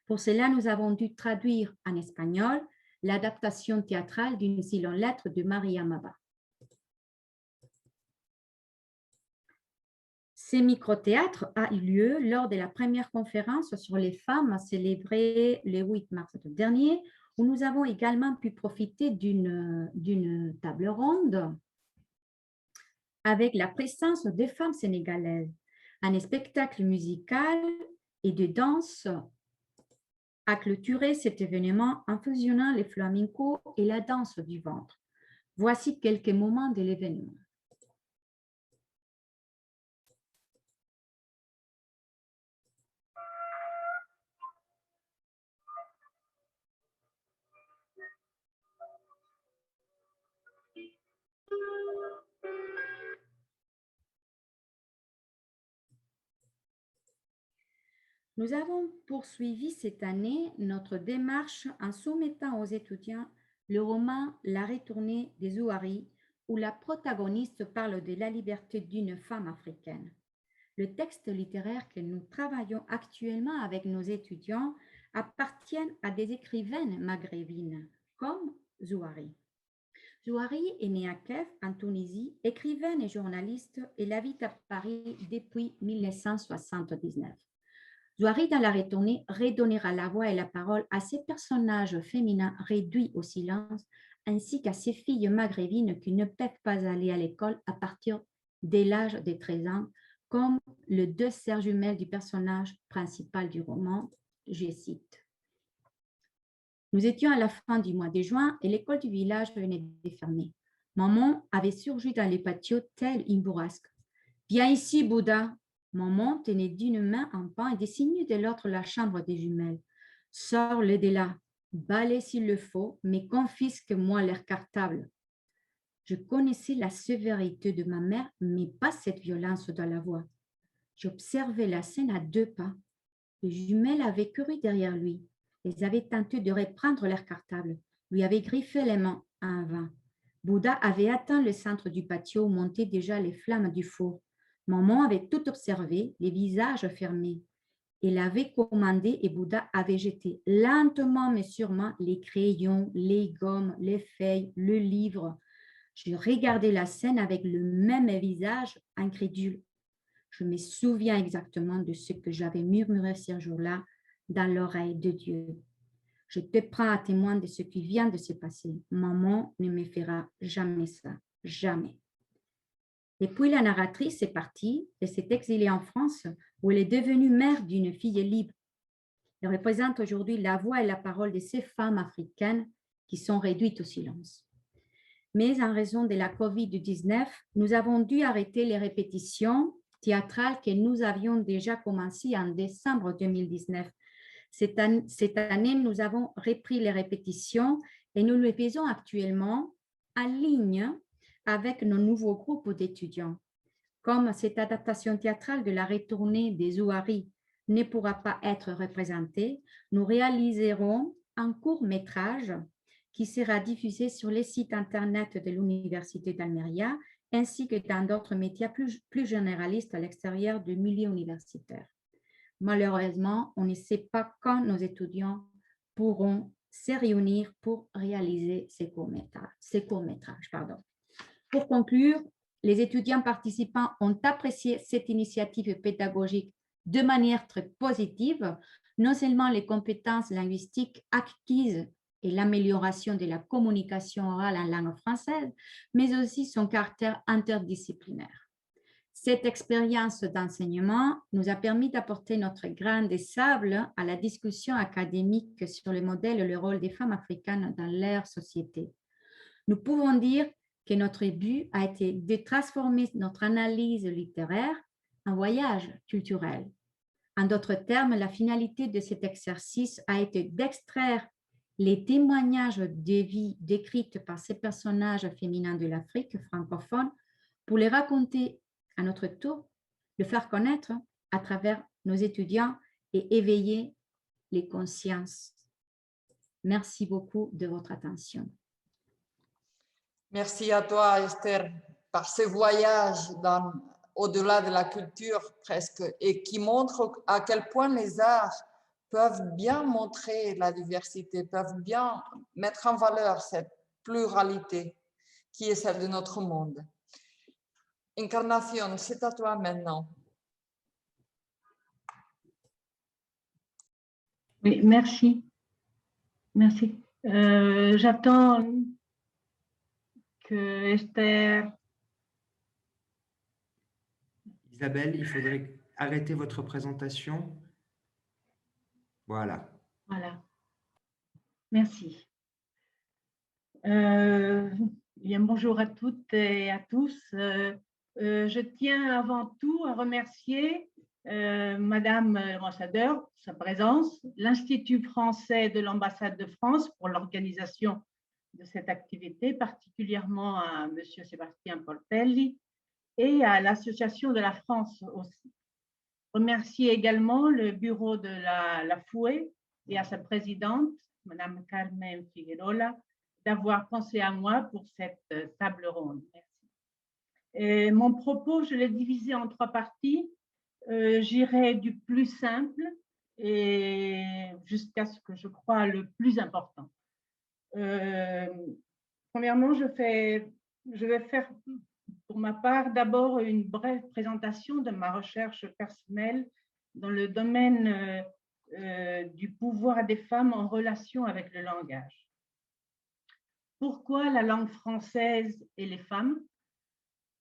Pour cela, nous avons dû traduire en espagnol l'adaptation théâtrale d'une si longue lettre de Mariam Ba. Ce micro-théâtre a eu lieu lors de la première conférence sur les femmes célébrée le 8 mars dernier, où nous avons également pu profiter d'une table ronde avec la présence de femmes sénégalaises. Un spectacle musical et de danse a clôturé cet événement en fusionnant les flamencos et la danse du ventre. Voici quelques moments de l'événement. Nous avons poursuivi cette année notre démarche en soumettant aux étudiants le roman La retournée des Zouari, où la protagoniste parle de la liberté d'une femme africaine. Le texte littéraire que nous travaillons actuellement avec nos étudiants appartient à des écrivaines maghrébines, comme Zouari. Zouari est née à Kef, en Tunisie, écrivaine et journaliste, et elle habite à Paris depuis 1979. Zouari, dans La retournée, redonnera la voix et la parole à ces personnages féminins réduits au silence, ainsi qu'à ces filles maghrébines qui ne peuvent pas aller à l'école à partir dès l'âge de 13 ans, comme les deux sœurs jumelles du personnage principal du roman, je cite. Nous étions à la fin du mois de juin et l'école du village venait de fermer. Maman avait surgi dans les patios tel une bourrasque. « Viens ici, Bouddha !» Maman tenait d'une main un pain et dessinait de l'autre la chambre des jumelles. « Sors-le de là, balaie s'il le faut, mais confisque-moi leur cartable. » Je connaissais la sévérité de ma mère, mais pas cette violence dans la voix. J'observais la scène à 2 pas. Les jumelles avaient couru derrière lui. Elles avaient tenté de reprendre leur cartable, lui avaient griffé les mains en vain. Bouddha avait atteint le centre du patio où montaient déjà les flammes du four. Maman avait tout observé, les visages fermés. Elle avait commandé et Bouddha avait jeté lentement mais sûrement les crayons, les gommes, les feuilles, le livre. Je regardais la scène avec le même visage incrédule. Je me souviens exactement de ce que j'avais murmuré ce jour-là dans l'oreille de Dieu. Je te prends à témoin de ce qui vient de se passer. Maman ne me fera jamais ça, jamais. Et puis la narratrice est partie et s'est exilée en France où elle est devenue mère d'une fille libre. Elle représente aujourd'hui la voix et la parole de ces femmes africaines qui sont réduites au silence. Mais en raison de la COVID-19, nous avons dû arrêter les répétitions théâtrales que nous avions déjà commencées en décembre 2019. Cette année, nous avons repris les répétitions et nous le faisons actuellement en ligne avec nos nouveaux groupes d'étudiants. Comme cette adaptation théâtrale de la retournée des Ouaris ne pourra pas être représentée, nous réaliserons un court-métrage qui sera diffusé sur les sites internet de l'Université d'Almeria ainsi que dans d'autres médias plus généralistes à l'extérieur du milieu universitaire. Malheureusement, on ne sait pas quand nos étudiants pourront se réunir pour réaliser ces courts-métrages. Pour conclure, les étudiants participants ont apprécié cette initiative pédagogique de manière très positive, non seulement les compétences linguistiques acquises et l'amélioration de la communication orale en langue française, mais aussi son caractère interdisciplinaire. Cette expérience d'enseignement nous a permis d'apporter notre grain de sable à la discussion académique sur le modèle et le rôle des femmes africaines dans leur société. Nous pouvons dire que notre but a été de transformer notre analyse littéraire en voyage culturel. En d'autres termes, la finalité de cet exercice a été d'extraire les témoignages de vie décrites par ces personnages féminins de l'Afrique francophone pour les raconter à notre tour, le faire connaître à travers nos étudiants et éveiller les consciences. Merci beaucoup de votre attention. Merci à toi, Esther, par ce voyage au-delà de la culture presque et qui montre à quel point les arts peuvent bien montrer la diversité, peuvent bien mettre en valeur cette pluralité qui est celle de notre monde. Encarnación, c'est à toi maintenant. Oui, merci. Merci. J'attends que Esther... Isabelle, il faudrait arrêter votre présentation. Voilà. Voilà. Merci. Bien, bonjour à toutes et à tous. Je tiens avant tout à remercier Madame l'ambassadeur, sa présence, l'Institut français de l'ambassade de France pour l'organisation de cette activité, particulièrement à Monsieur Sébastien Portelli et à l'Association de la France aussi. Remercier également le bureau de la FUE et à sa présidente, Madame Carmen Figuerola, d'avoir pensé à moi pour cette table ronde. Merci. Et mon propos, je l'ai divisé en 3 parties. J'irai du plus simple et jusqu'à ce que je crois le plus important. Premièrement, je vais faire pour ma part d'abord une brève présentation de ma recherche personnelle dans le domaine du pouvoir des femmes en relation avec le langage. Pourquoi la langue française et les femmes?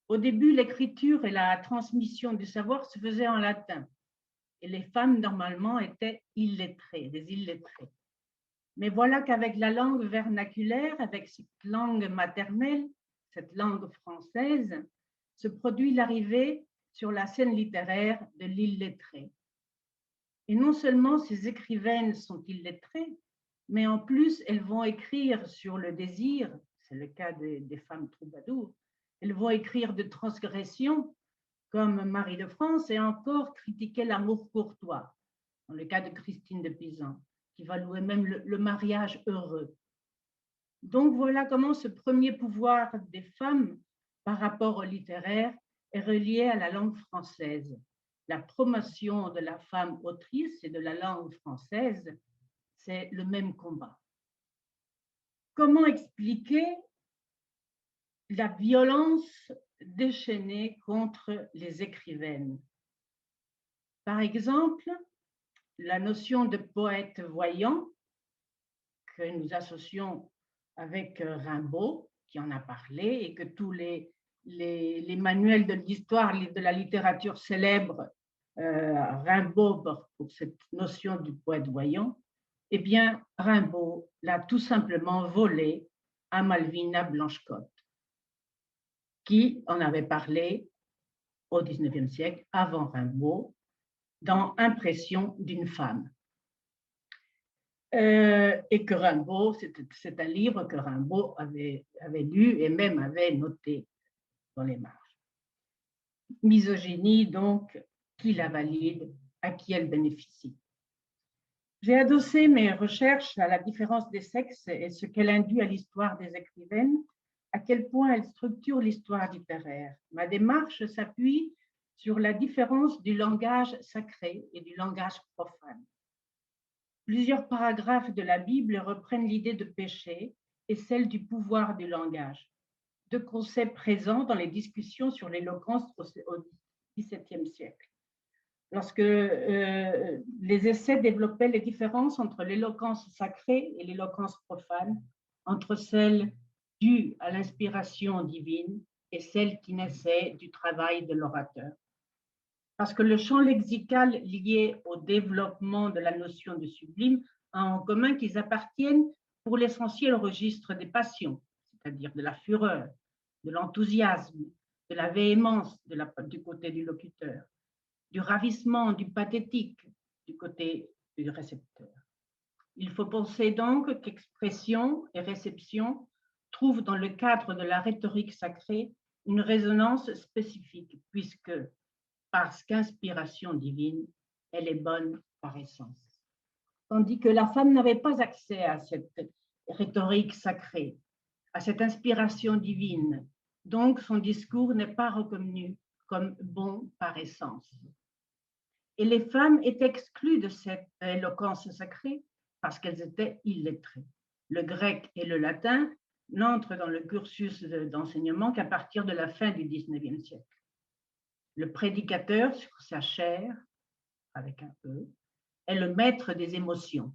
Au début, l'écriture et la transmission du savoir se faisaient en latin. Et les femmes, normalement, étaient illettrées, des illettrées. Mais voilà qu'avec la langue vernaculaire, avec cette langue maternelle, cette langue française, se produit l'arrivée sur la scène littéraire de l'illettré. Et non seulement ces écrivaines sont illettrées, mais en plus, elles vont écrire sur le désir, c'est le cas des femmes troubadours, elles vont écrire de transgressions, comme Marie de France, et encore critiquer l'amour courtois, dans le cas de Christine de Pisan, qui va louer même le mariage heureux. Donc voilà comment ce premier pouvoir des femmes par rapport au littéraire est relié à la langue française. La promotion de la femme autrice et de la langue française, c'est le même combat. Comment expliquer la violence déchaînée contre les écrivaines? Par exemple, la notion de poète voyant que nous associons avec Rimbaud, qui en a parlé, et que tous les manuels de l'histoire de la littérature célèbre Rimbaud pour cette notion du poète voyant, eh bien, Rimbaud l'a tout simplement volé à Malvina Blanchecotte, qui en avait parlé au XIXe siècle, avant Rimbaud, dans Impression d'une femme. Et que Rimbaud, c'est un livre que Rimbaud avait lu et même avait noté dans les marges. Misogynie, donc, qui la valide, à qui elle bénéficie. J'ai adossé mes recherches à la différence des sexes et ce qu'elle induit à l'histoire des écrivaines, à quel point elle structure l'histoire littéraire. Ma démarche s'appuie sur la différence du langage sacré et du langage profane. Plusieurs paragraphes de la Bible reprennent l'idée de péché et celle du pouvoir du langage, deux concepts présents dans les discussions sur l'éloquence au XVIIe siècle. Lorsque les essais développaient les différences entre l'éloquence sacrée et l'éloquence profane, entre celle due à l'inspiration divine et celle qui naissait du travail de l'orateur. Parce que le champ lexical lié au développement de la notion de sublime a en commun qu'ils appartiennent pour l'essentiel au registre des passions, c'est-à-dire de la fureur, de l'enthousiasme, de la véhémence du côté du locuteur, du ravissement, du pathétique du côté du récepteur. Il faut penser donc qu'expression et réception trouvent dans le cadre de la rhétorique sacrée une résonance spécifique, puisque parce qu'inspiration divine, elle est bonne par essence. Tandis que la femme n'avait pas accès à cette rhétorique sacrée, à cette inspiration divine, donc son discours n'est pas reconnu comme bon par essence. Et les femmes étaient exclues de cette éloquence sacrée parce qu'elles étaient illettrées. Le grec et le latin n'entrent dans le cursus d'enseignement qu'à partir de la fin du XIXe siècle. Le prédicateur sur sa chair, avec un E, est le maître des émotions.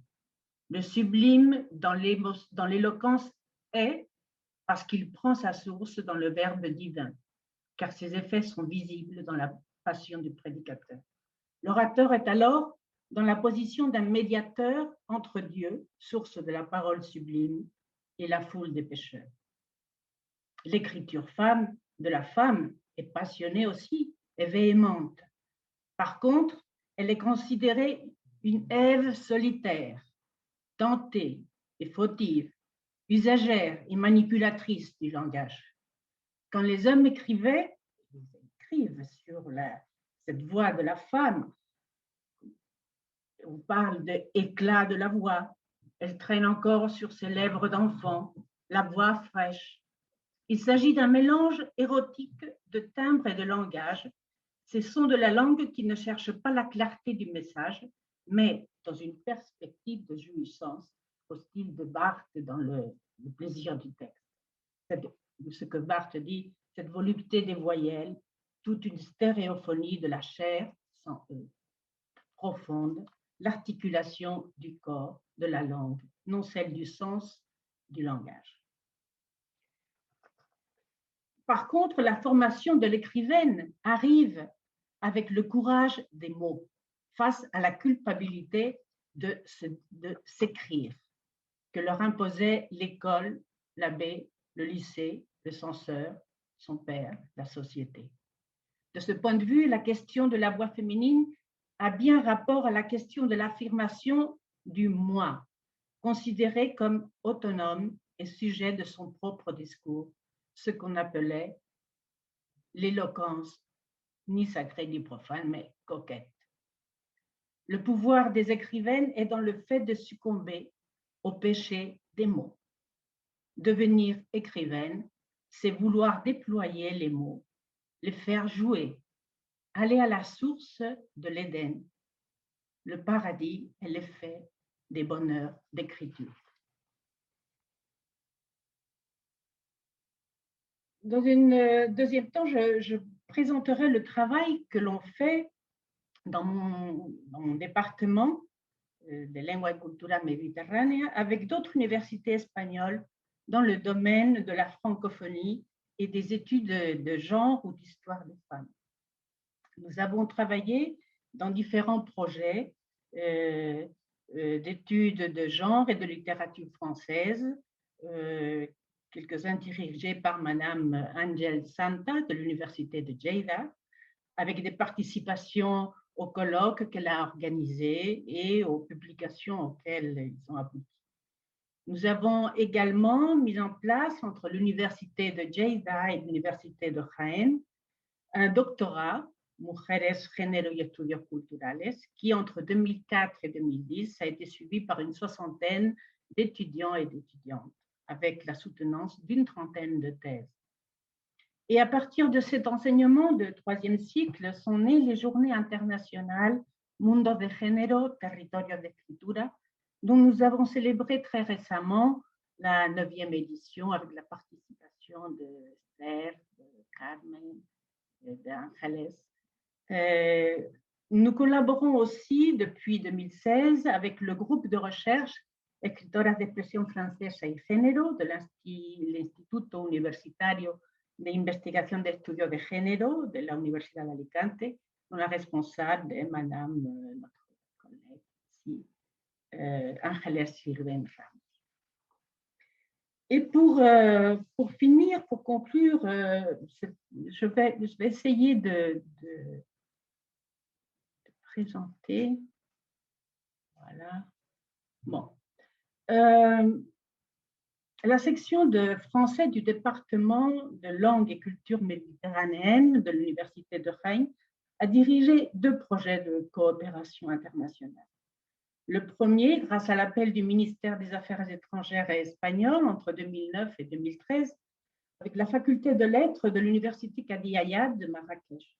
Le sublime dans l'éloquence est parce qu'il prend sa source dans le verbe divin, car ses effets sont visibles dans la passion du prédicateur. L'orateur est alors dans la position d'un médiateur entre Dieu, source de la parole sublime, et la foule des pécheurs. L'écriture de la femme est passionnée aussi, est véhémente. Par contre, elle est considérée une Ève solitaire, tentée et fautive, usagère et manipulatrice du langage. Quand les hommes écrivaient, ils écrivent sur cette voix de la femme, on parle de éclat de la voix, elle traîne encore sur ses lèvres d'enfant, la voix fraîche. Il s'agit d'un mélange érotique de timbre et de langage. Ces sons de la langue qui ne cherchent pas la clarté du message, mais dans une perspective de jouissance, au style de Barthes dans le plaisir du texte. Ce que Barthes dit, cette volupté des voyelles, toute une stéréophonie de la chair, sans E, profonde, l'articulation du corps, de la langue, non celle du sens du langage. Par contre, la formation de l'écrivaine arrive avec le courage des mots face à la culpabilité de s'écrire que leur imposait l'école, l'abbé, le lycée, le censeur, son père, la société. De ce point de vue, la question de la voix féminine a bien rapport à la question de l'affirmation du moi, considéré comme autonome et sujet de son propre discours, ce qu'on appelait l'éloquence, ni sacrée ni profane, mais coquette. Le pouvoir des écrivaines est dans le fait de succomber au péché des mots. Devenir écrivaine, c'est vouloir déployer les mots, les faire jouer, aller à la source de l'Éden, le paradis est l'effet des bonheurs d'écriture. Dans un deuxième temps, je présenterai le travail que l'on fait dans mon département de Lengua y Cultura Mediterránea avec d'autres universités espagnoles dans le domaine de la francophonie et des études de genre ou d'histoire des femmes. Nous avons travaillé dans différents projets d'études de genre et de littérature française, quelques-uns dirigés par Madame Ángel Santa de l'Université de Lleida, avec des participations aux colloques qu'elle a organisés et aux publications auxquelles ils ont abouti. Nous avons également mis en place, entre l'Université de Lleida et l'Université de Jaén, un doctorat, Mujeres, Género y Estudios Culturales, qui entre 2004 et 2010 a été suivi par une soixantaine d'étudiants et d'étudiantes, avec la soutenance d'une trentaine de thèses. Et à partir de cet enseignement de troisième cycle sont nées les journées internationales Mundo de Género, Territorio de Escritura, dont nous avons célébré très récemment la 9e édition avec la participation de Esther, de Carmen, d'Ángeles. Nous collaborons aussi depuis 2016 avec le groupe de recherche Escritoras de Expresión Francesa y Género de l'Instituto Universitario de Investigación de Estudios de Género de la Universidad de Alicante, dont la responsable est Madame, notre collègue ici, Ángeles Sirven Ramos. Et pour finir, pour conclure, je vais essayer de présenter. Voilà. Bon. La section de français du département de langue et culture méditerranéenne de l'Université de Jaén a dirigé 2 projets de coopération internationale. Le premier, grâce à l'appel du ministère des Affaires étrangères et espagnol entre 2009 et 2013, avec la faculté de lettres de l'Université Qadi Ayad de Marrakech.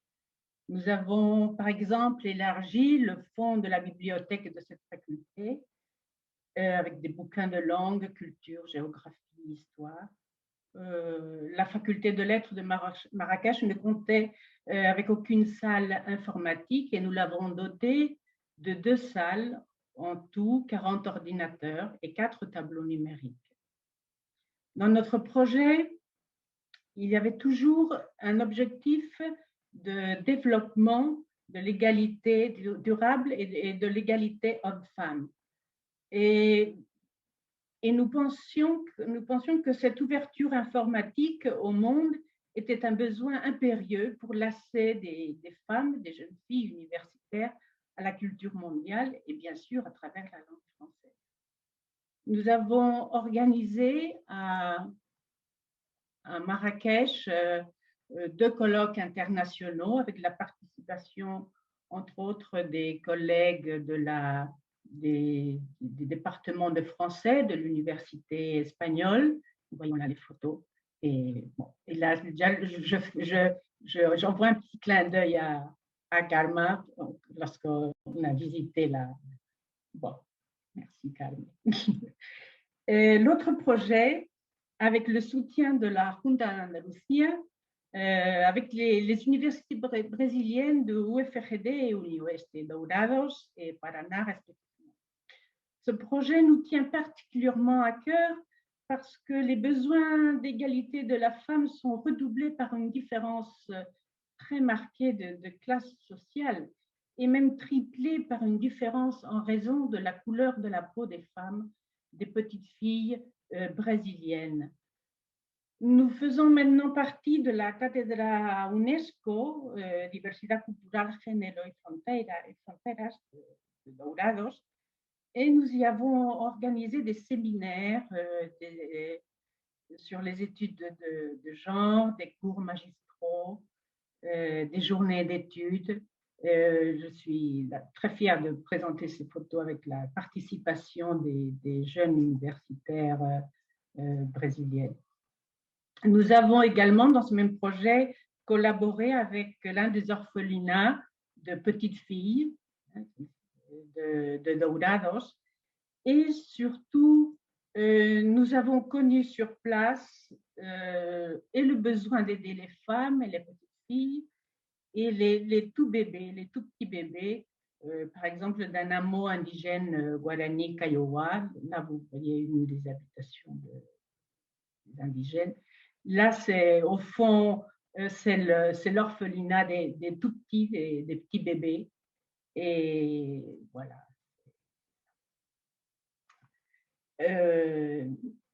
Nous avons, par exemple, élargi le fonds de la bibliothèque de cette faculté avec des bouquins de langue, culture, géographie, histoire. La faculté de lettres de Marrakech ne comptait avec aucune salle informatique et nous l'avons dotée de 2 salles, en tout 40 ordinateurs et 4 tableaux numériques. Dans notre projet, il y avait toujours un objectif de développement de l'égalité durable et de l'égalité homme-femme. Et nous pensions que cette ouverture informatique au monde était un besoin impérieux pour l'accès des femmes, des jeunes filles universitaires à la culture mondiale et bien sûr à travers la langue française. Nous avons organisé à Marrakech 2 colloques internationaux avec la participation entre autres des collègues des départements de français de l'université espagnole. Voyons là les photos. Et, bon, et là, j'envoie un petit clin d'œil à Carmen lorsqu'on a visité la... Bon, merci Carmen. L'autre projet, avec le soutien de la Junta d'Andalucía, avec les universités brésiliennes de UFRD et Université Dourados et Paraná respectivement. Ce projet nous tient particulièrement à cœur parce que les besoins d'égalité de la femme sont redoublés par une différence très marquée de classe sociale et même triplée par une différence en raison de la couleur de la peau des femmes, des petites filles brésiliennes. Nous faisons maintenant partie de la cátedra UNESCO, Diversidad Cultural, Género y Fronteras de Dourados, et nous y avons organisé des séminaires sur les études de genre, des cours magistraux, des journées d'études. Je suis très fière de présenter ces photos avec la participation des jeunes universitaires brésiliennes. Nous avons également, dans ce même projet, collaboré avec l'un des orphelinats de petites filles de Dourados. Et surtout, nous avons connu sur place et le besoin d'aider les femmes et les petites filles et les tout bébés, les tout petits bébés, par exemple d'un hameau indigène Guarani Kiowa. Là, vous voyez une des habitations des indigènes. Là, c'est au fond, c'est l'orphelinat des tout petits, des petits bébés. Et voilà.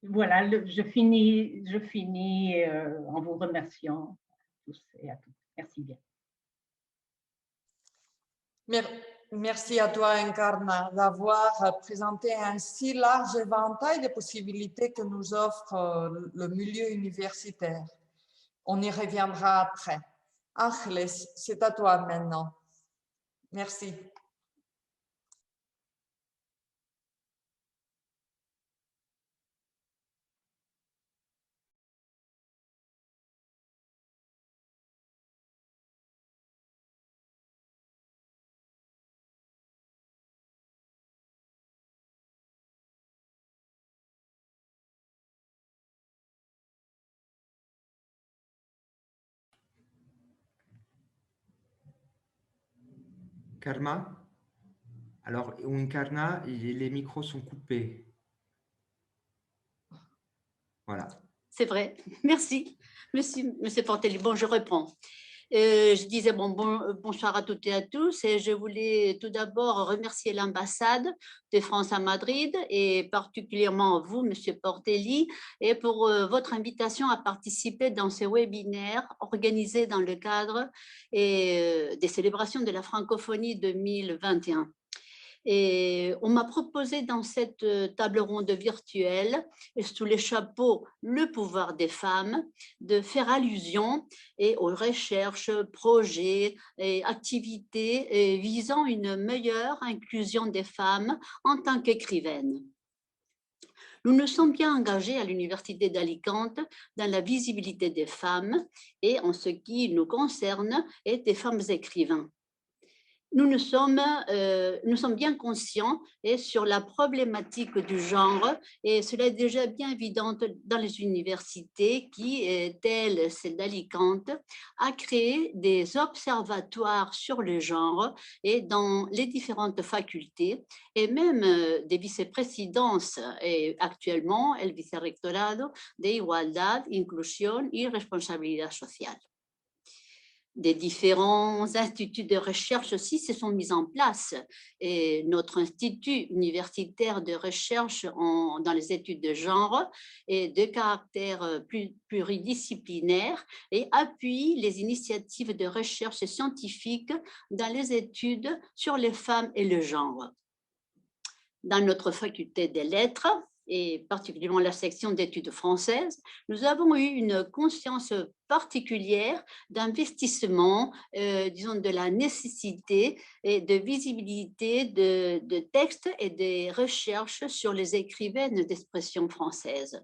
Voilà, je finis en vous remerciant à tous et à toutes. Merci bien. Merci à toi, Encarna, d'avoir présenté un si large éventail de possibilités que nous offre le milieu universitaire. On y reviendra après. Ángeles, c'est à toi maintenant. Merci. Karma? Alors, Encarna, les micros sont coupés. Voilà. C'est vrai. Merci. Monsieur Portelli. Bon, je reprends. Je disais bonsoir à toutes et à tous et je voulais tout d'abord remercier l'ambassade de France à Madrid et particulièrement vous, Monsieur Portelli, et pour votre invitation à participer dans ce webinaire organisé dans le cadre des célébrations de la francophonie 2021. Et on m'a proposé dans cette table ronde virtuelle, sous les chapeaux Le pouvoir des femmes, de faire allusion aux recherches, projets et activités visant une meilleure inclusion des femmes en tant qu'écrivaines. Nous nous sommes bien engagés à l'Université d'Alicante dans la visibilité des femmes et en ce qui nous concerne et des femmes écrivains. Nous sommes bien conscients sur la problématique du genre et cela est déjà bien évident dans les universités qui, telle celle d'Alicante, a créé des observatoires sur le genre et dans les différentes facultés et même des vice-présidences et actuellement el vicerrectorado de Igualdad, Inclusión y Responsabilidad Social. Des différents instituts de recherche aussi se sont mis en place. Et notre institut universitaire de recherche dans les études de genre est de caractère pluridisciplinaire et appuie les initiatives de recherche scientifique dans les études sur les femmes et le genre. Dans notre faculté des lettres, et particulièrement la section d'études françaises, nous avons eu une conscience particulière d'investissement, disons, de la nécessité et de visibilité de textes et des recherches sur les écrivaines d'expression française.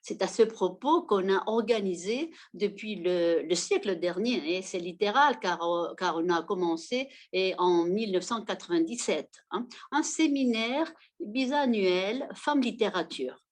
C'est à ce propos qu'on a organisé depuis le siècle dernier, et c'est littéral car on a commencé en 1997, un séminaire bisannuel Femmes Littérature.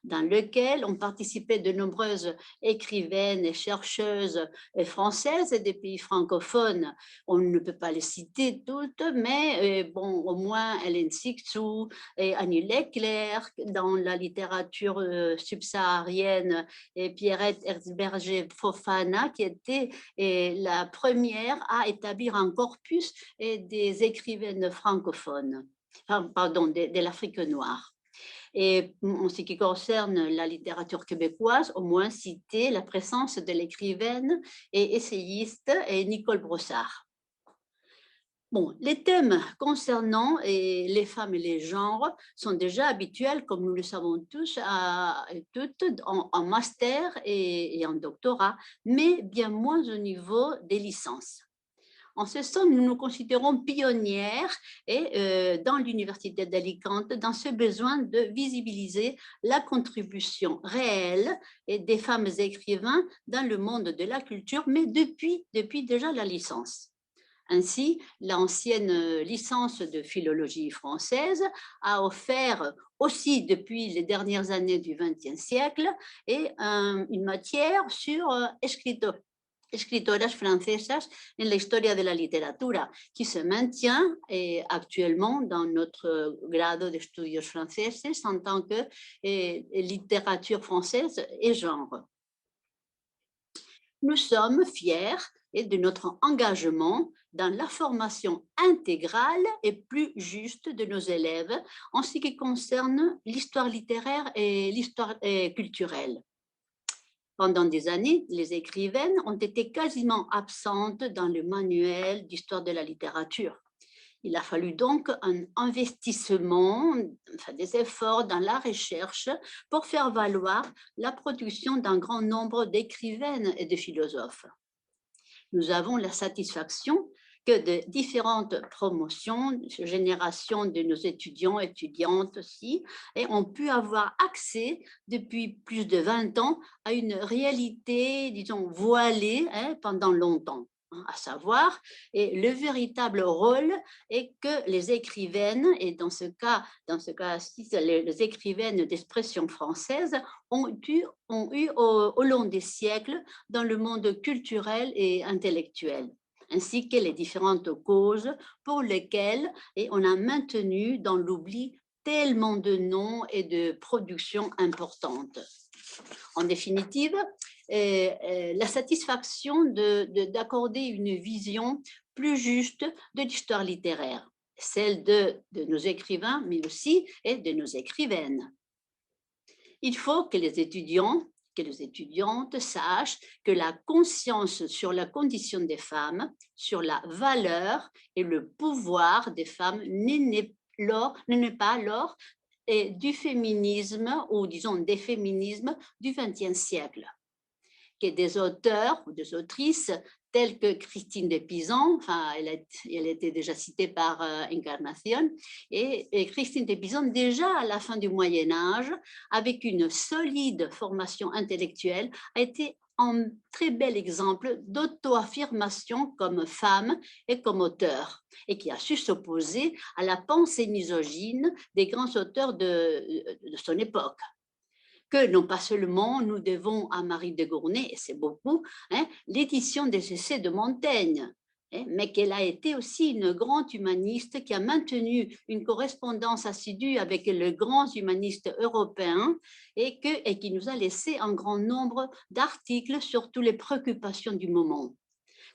dans lequel ont participé de nombreuses écrivaines et chercheuses françaises et des pays francophones. On ne peut pas les citer toutes, mais bon, au moins Hélène Cixous et Annie Leclerc, dans la littérature subsaharienne, et Pierrette Herzberger-Fofana, qui était la première à établir un corpus des écrivaines francophones, pardon, de l'Afrique noire. Et en ce qui concerne la littérature québécoise, au moins citer la présence de l'écrivaine et essayiste Nicole Brossard. Bon, les thèmes concernant les femmes et les genres sont déjà habituels, comme nous le savons tous, toutes en master et en doctorat, mais bien moins au niveau des licences. En ce sens, nous nous considérons pionnières dans l'Université d'Alicante dans ce besoin de visibiliser la contribution réelle des femmes écrivains dans le monde de la culture, mais depuis déjà la licence. Ainsi, l'ancienne licence de philologie française a offert aussi depuis les dernières années du XXe siècle une matière sur escritoras francesas en la historia de la literatura, qui se maintient actuellement dans notre grado de estudios franceses en tant que littérature française et genre. Nous sommes fiers de notre engagement dans la formation intégrale et plus juste de nos élèves en ce qui concerne l'histoire littéraire et l'histoire culturelle. Pendant des années, les écrivaines ont été quasiment absentes dans le manuel d'histoire de la littérature. Il a fallu donc un investissement, des efforts dans la recherche pour faire valoir la production d'un grand nombre d'écrivaines et de philosophes. Nous avons la satisfaction que de différentes promotions, générations de nos étudiants et étudiantes aussi, ont pu avoir accès depuis plus de 20 ans à une réalité, disons, voilée pendant longtemps. À savoir, et le véritable rôle est que les écrivaines, et dans ce cas-ci, les écrivaines d'expression française ont eu au long des siècles dans le monde culturel et intellectuel, ainsi que les différentes causes pour lesquelles on a maintenu dans l'oubli tellement de noms et de productions importantes. En définitive, la satisfaction d'accorder une vision plus juste de l'histoire littéraire, celle de nos écrivains, mais aussi de nos écrivaines. Il faut que les étudiants, que les étudiantes sachent que la conscience sur la condition des femmes, sur la valeur et le pouvoir des femmes n'est pas l'or du féminisme, ou disons des féminismes du XXe siècle. Que des auteurs ou des autrices telles que Christine de Pizan, elle était déjà citée par Encarnación, et Christine de Pizan, déjà à la fin du Moyen-Âge, avec une solide formation intellectuelle, a été un très bel exemple d'auto-affirmation comme femme et comme auteur, et qui a su s'opposer à la pensée misogyne des grands auteurs de son époque. Que non pas seulement nous devons à Marie de Gournay, et c'est beaucoup, l'édition des essais de Montaigne, mais qu'elle a été aussi une grande humaniste qui a maintenu une correspondance assidue avec les grands humanistes européens et qui nous a laissé un grand nombre d'articles sur toutes les préoccupations du moment.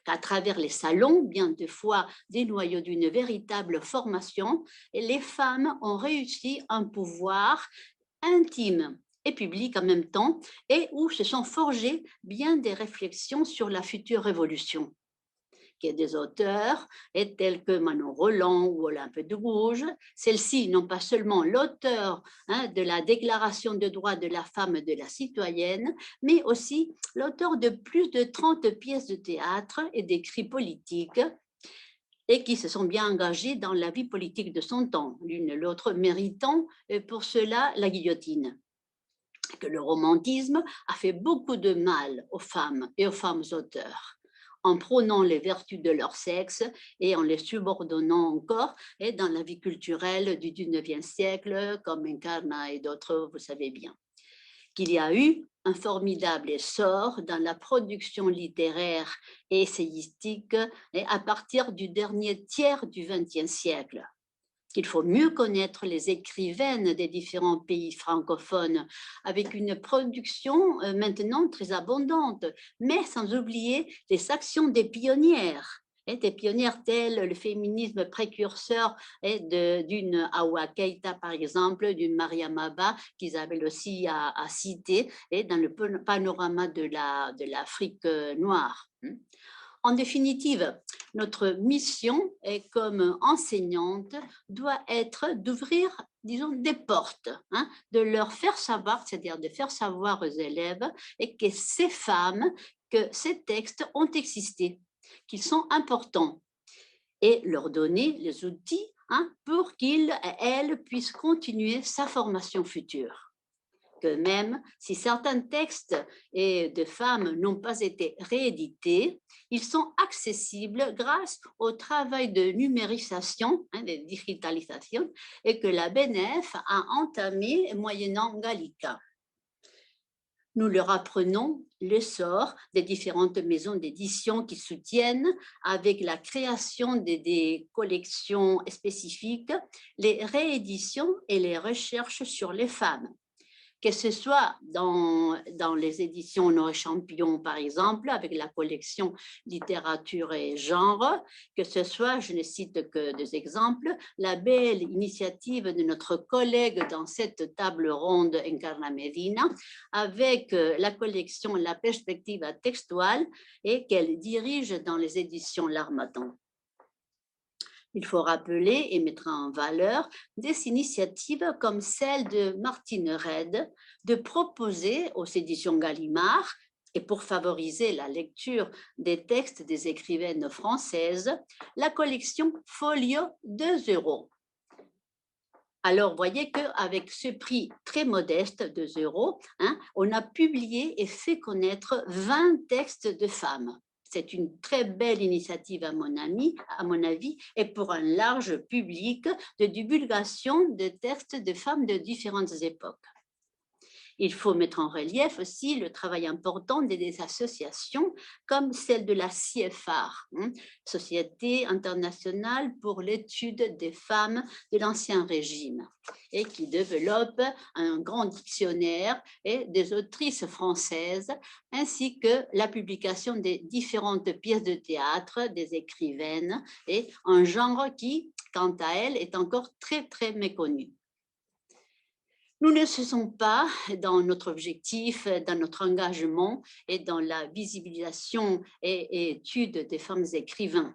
Qu'à travers les salons, bien des fois des noyaux d'une véritable formation, les femmes ont réussi un pouvoir intime et public en même temps, et où se sont forgées bien des réflexions sur la future révolution. Qu'il y ait des auteurs tels que Manon Roland ou Olympe de Gouges, celles-ci non pas seulement l'auteur de la Déclaration des droits de la femme et de la citoyenne, mais aussi l'auteur de plus de 30 pièces de théâtre et d'écrits politiques, et qui se sont bien engagées dans la vie politique de son temps, l'une et l'autre méritant pour cela la guillotine. Que le romantisme a fait beaucoup de mal aux femmes et aux femmes auteurs, en prônant les vertus de leur sexe et en les subordonnant encore dans la vie culturelle du XIXe siècle, comme Encarna et d'autres, vous savez bien. qu'il y a eu un formidable essor dans la production littéraire et essayistique à partir du dernier tiers du XXe siècle. Qu'il faut mieux connaître les écrivaines des différents pays francophones avec une production maintenant très abondante, mais sans oublier les actions des pionnières. Des pionnières telles le féminisme précurseur d'une Awa Keïta, par exemple, d'une Mariam Abba, qu'Isabelle aussi a cité, dans le panorama de l'Afrique noire. En définitive, notre mission comme enseignante doit être d'ouvrir, disons, des portes, de leur faire savoir, c'est-à-dire de faire savoir aux élèves que ces femmes, que ces textes ont existé, qu'ils sont importants, et leur donner les outils pour qu'ils, elles, puissent continuer sa formation future. Que même si certains textes de femmes n'ont pas été réédités, ils sont accessibles grâce au travail de numérisation, de digitalisation, et que la BNF a entamé moyennant Gallica. Nous leur apprenons l'essor des différentes maisons d'édition qui soutiennent, avec la création des collections spécifiques, les rééditions et les recherches sur les femmes. Que ce soit dans les éditions Honoré Champion, par exemple, avec la collection Littérature et Genre, que ce soit, je ne cite que des exemples, la belle initiative de notre collègue dans cette table ronde, Encarna Medina, avec la collection La Perspective textuelle et qu'elle dirige dans les éditions L'Harmattan. Il faut rappeler et mettre en valeur des initiatives comme celle de Martine Redd de proposer aux éditions Gallimard, et pour favoriser la lecture des textes des écrivaines françaises, la collection Folio 2 €. Alors, voyez qu'avec ce prix très modeste, 2 €, on a publié et fait connaître 20 textes de femmes. C'est une très belle initiative à mon avis, et pour un large public de divulgation de textes de femmes de différentes époques. Il faut mettre en relief aussi le travail important des associations comme celle de la CFR, Société internationale pour l'étude des femmes de l'Ancien Régime, et qui développe un grand dictionnaire et des autrices françaises, ainsi que la publication des différentes pièces de théâtre des écrivaines, et un genre qui, quant à elle, est encore très, très méconnu. Nous ne cessons pas dans notre objectif, dans notre engagement et dans la visibilisation et étude des femmes écrivains.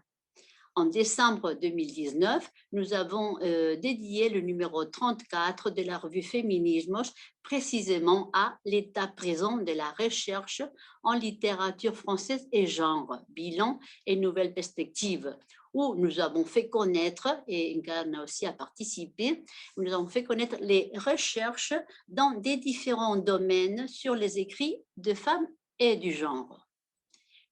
En décembre 2019, nous avons dédié le numéro 34 de la revue Féminismos précisément à l'état présent de la recherche en littérature française et genre, bilan et nouvelles perspectives, où nous avons fait connaître, et Encarna aussi a participé, nous avons fait connaître les recherches dans des différents domaines sur les écrits de femmes et du genre.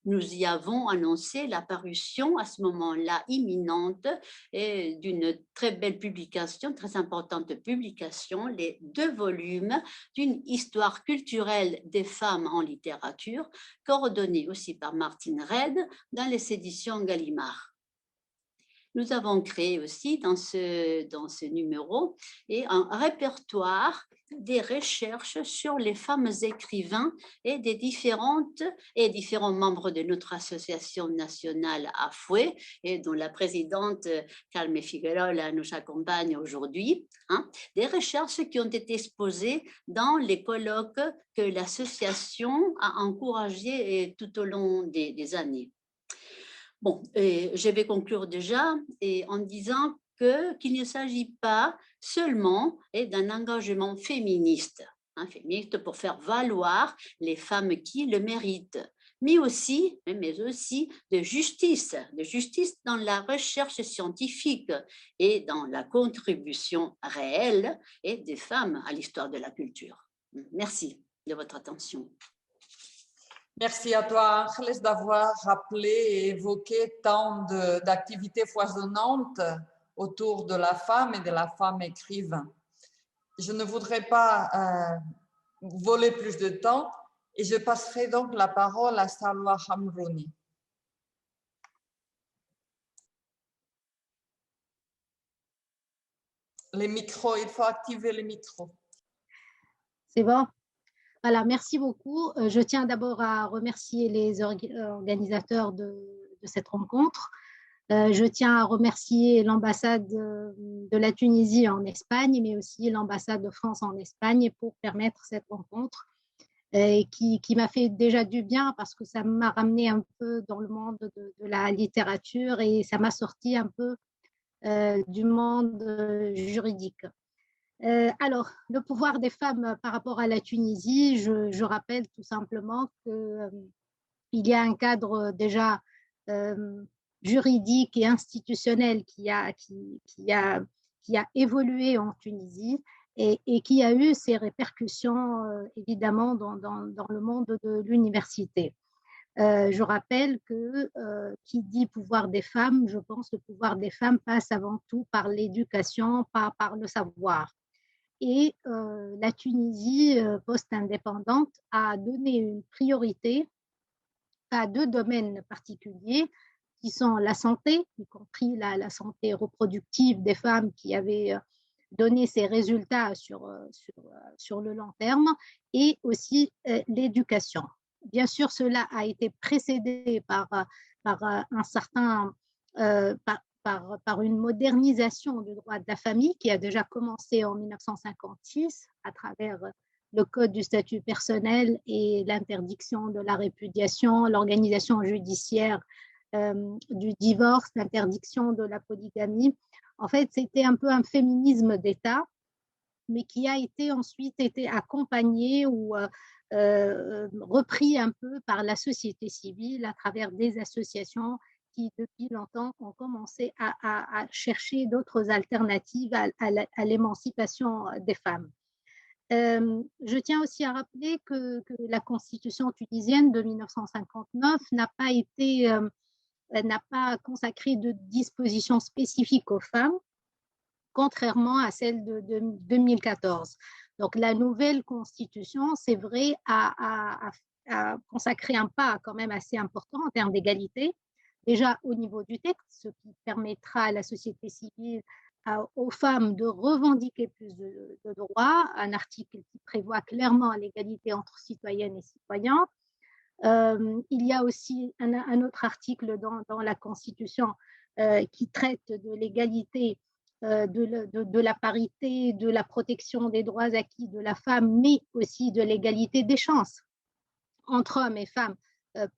Nous y avons annoncé la parution à ce moment-là imminente d'une très belle publication, très importante publication, les 2 volumes d'une histoire culturelle des femmes en littérature, coordonnée aussi par Martine Redd dans les éditions Gallimard. Nous avons créé aussi dans ce numéro un répertoire des recherches sur les femmes écrivains et des différents membres de notre association nationale AFUE, et dont la présidente Carmen Figueroa nous accompagne aujourd'hui, des recherches qui ont été exposées dans les colloques que l'association a encouragés tout au long des années. Bon, je vais conclure déjà en disant qu'il ne s'agit pas seulement d'un engagement féministe, féministe pour faire valoir les femmes qui le méritent, mais aussi de justice dans la recherche scientifique et dans la contribution réelle des femmes à l'histoire de la culture. Merci de votre attention. Merci à toi, Ángeles, d'avoir rappelé et évoqué tant d'activités foisonnantes autour de la femme et de la femme écrivain. Je ne voudrais pas voler plus de temps et je passerai donc la parole à Salwa Hamrouni. Les micros, il faut activer les micros. C'est bon? Voilà, merci beaucoup. Je tiens d'abord à remercier les organisateurs de cette rencontre. Je tiens à remercier l'ambassade de la Tunisie en Espagne, mais aussi l'ambassade de France en Espagne pour permettre cette rencontre qui m'a fait déjà du bien parce que ça m'a ramené un peu dans le monde de la littérature et ça m'a sorti un peu du monde juridique. Alors, le pouvoir des femmes par rapport à la Tunisie, je rappelle tout simplement qu'il y a un cadre déjà juridique et institutionnel qui a évolué en Tunisie et qui a eu ses répercussions évidemment dans le monde de l'université. Je rappelle que qui dit pouvoir des femmes, je pense que le pouvoir des femmes passe avant tout par l'éducation, par le savoir. Et la Tunisie post-indépendante a donné une priorité à 2 domaines particuliers qui sont la santé, y compris la santé reproductive des femmes qui avaient donné ses résultats sur le long terme, et aussi l'éducation. Bien sûr, cela a été précédé par un certain par une modernisation du droit de la famille qui a déjà commencé en 1956 à travers le code du statut personnel et l'interdiction de la répudiation, l'organisation judiciaire du divorce, l'interdiction de la polygamie. En fait, c'était un peu un féminisme d'État, mais qui a été ensuite accompagné ou repris un peu par la société civile à travers des associations qui, depuis longtemps, ont commencé à chercher d'autres alternatives à l'émancipation des femmes. Je tiens aussi à rappeler que la constitution tunisienne de 1959 n'a pas consacré de dispositions spécifiques aux femmes, contrairement à celle de 2014. Donc, la nouvelle constitution, c'est vrai, a consacré un pas quand même assez important en termes d'égalité, déjà au niveau du texte, ce qui permettra à la société civile, aux femmes de revendiquer plus de droits, un article qui prévoit clairement l'égalité entre citoyennes et citoyens. Il y a aussi un autre article dans la Constitution qui traite de l'égalité, de la parité, de la protection des droits acquis de la femme, mais aussi de l'égalité des chances entre hommes et femmes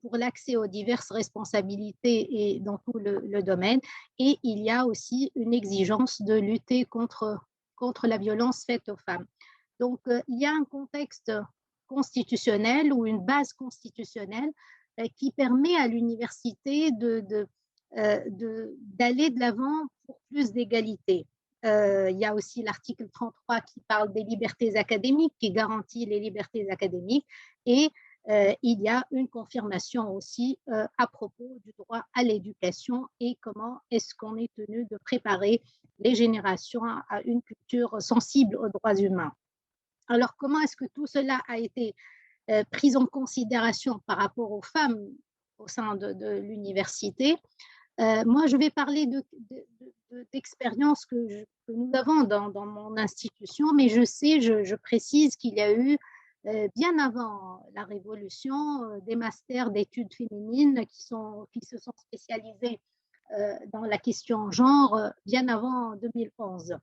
pour l'accès aux diverses responsabilités et dans tout le domaine. Et il y a aussi une exigence de lutter contre la violence faite aux femmes. Donc, il y a un contexte constitutionnel ou une base constitutionnelle qui permet à l'université d'aller de l'avant pour plus d'égalité. Il y a aussi l'article 33 qui parle des libertés académiques, qui garantit les libertés académiques, et il y a une confirmation aussi à propos du droit à l'éducation et comment est-ce qu'on est tenu de préparer les générations à une culture sensible aux droits humains. Alors, comment est-ce que tout cela a été pris en considération par rapport aux femmes au sein de l'université? Moi, je vais parler d'expériences que nous avons dans mon institution, mais je précise qu'il y a eu, bien avant la Révolution, des masters d'études féminines qui se sont spécialisés dans la question genre bien avant 2011.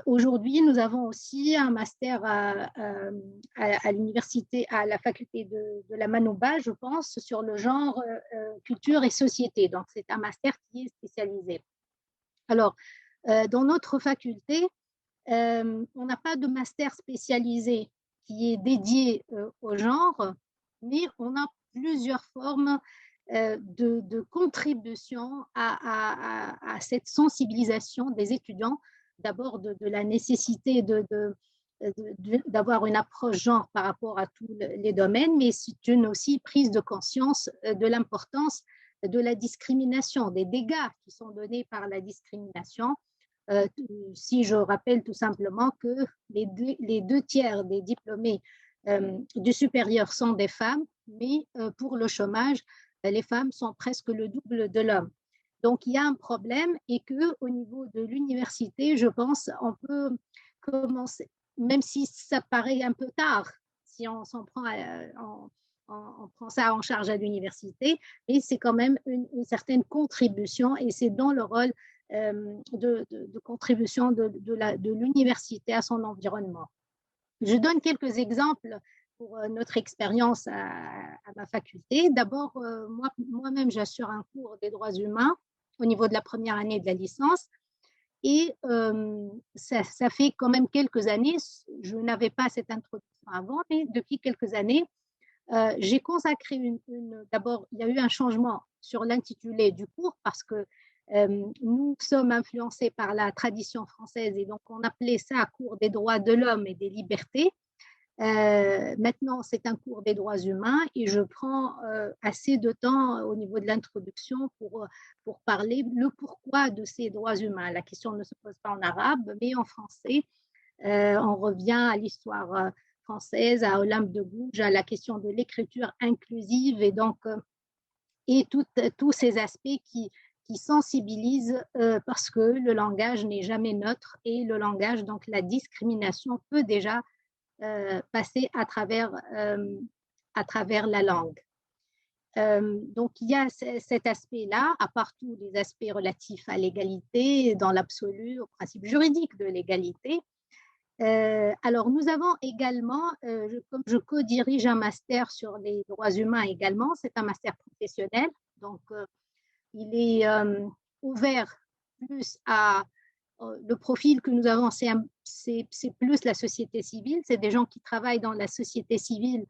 Aujourd'hui, nous avons aussi un master à l'université, à la faculté de la Manouba, je pense, sur le genre, culture et société. Donc, c'est un master qui est spécialisé. Alors, dans notre faculté, on n'a pas de master spécialisé qui est dédié au genre, mais on a plusieurs formes de contribution à cette sensibilisation des étudiants, d'abord de la nécessité d'avoir une approche genre par rapport à tous les domaines, mais c'est une aussi prise de conscience de l'importance de la discrimination, des dégâts qui sont donnés par la discrimination, Si je rappelle tout simplement que les deux tiers des diplômés du supérieur sont des femmes, mais pour le chômage, les femmes sont presque le double de l'homme. Donc, il y a un problème et qu'au niveau de l'université, je pense, on peut commencer, même si ça paraît un peu tard, si on s'en prend on prend ça en charge à l'université, et c'est quand même une certaine contribution et c'est dans le rôle de contribution de l'université à son environnement. Je donne quelques exemples pour notre expérience à ma faculté. D'abord, moi-même, j'assure un cours des droits humains au niveau de la première année de la licence. Et ça fait quand même quelques années, je n'avais pas cette introduction avant, mais depuis quelques années, j'ai consacré d'abord, il y a eu un changement sur l'intitulé du cours parce que nous sommes influencés par la tradition française et donc on appelait ça cours des droits de l'homme et des libertés. Maintenant, c'est un cours des droits humains et je prends assez de temps au niveau de l'introduction pour parler le pourquoi de ces droits humains. La question ne se pose pas en arabe, mais en français. On revient à l'histoire française, à Olympe de Gouges, à la question de l'écriture inclusive et donc et tous ces aspects qui sensibilisent parce que le langage n'est jamais neutre et le langage, donc la discrimination peut déjà passer à travers la langue. Donc, il y a cet aspect-là, à part tous les aspects relatifs à l'égalité, dans l'absolu, au principe juridique de l'égalité. Alors, nous avons également, comme je co-dirige un master sur les droits humains également, c'est un master professionnel, donc il est ouvert plus à le profil que nous avons, c'est plus la société civile, c'est des gens qui travaillent dans la société civile,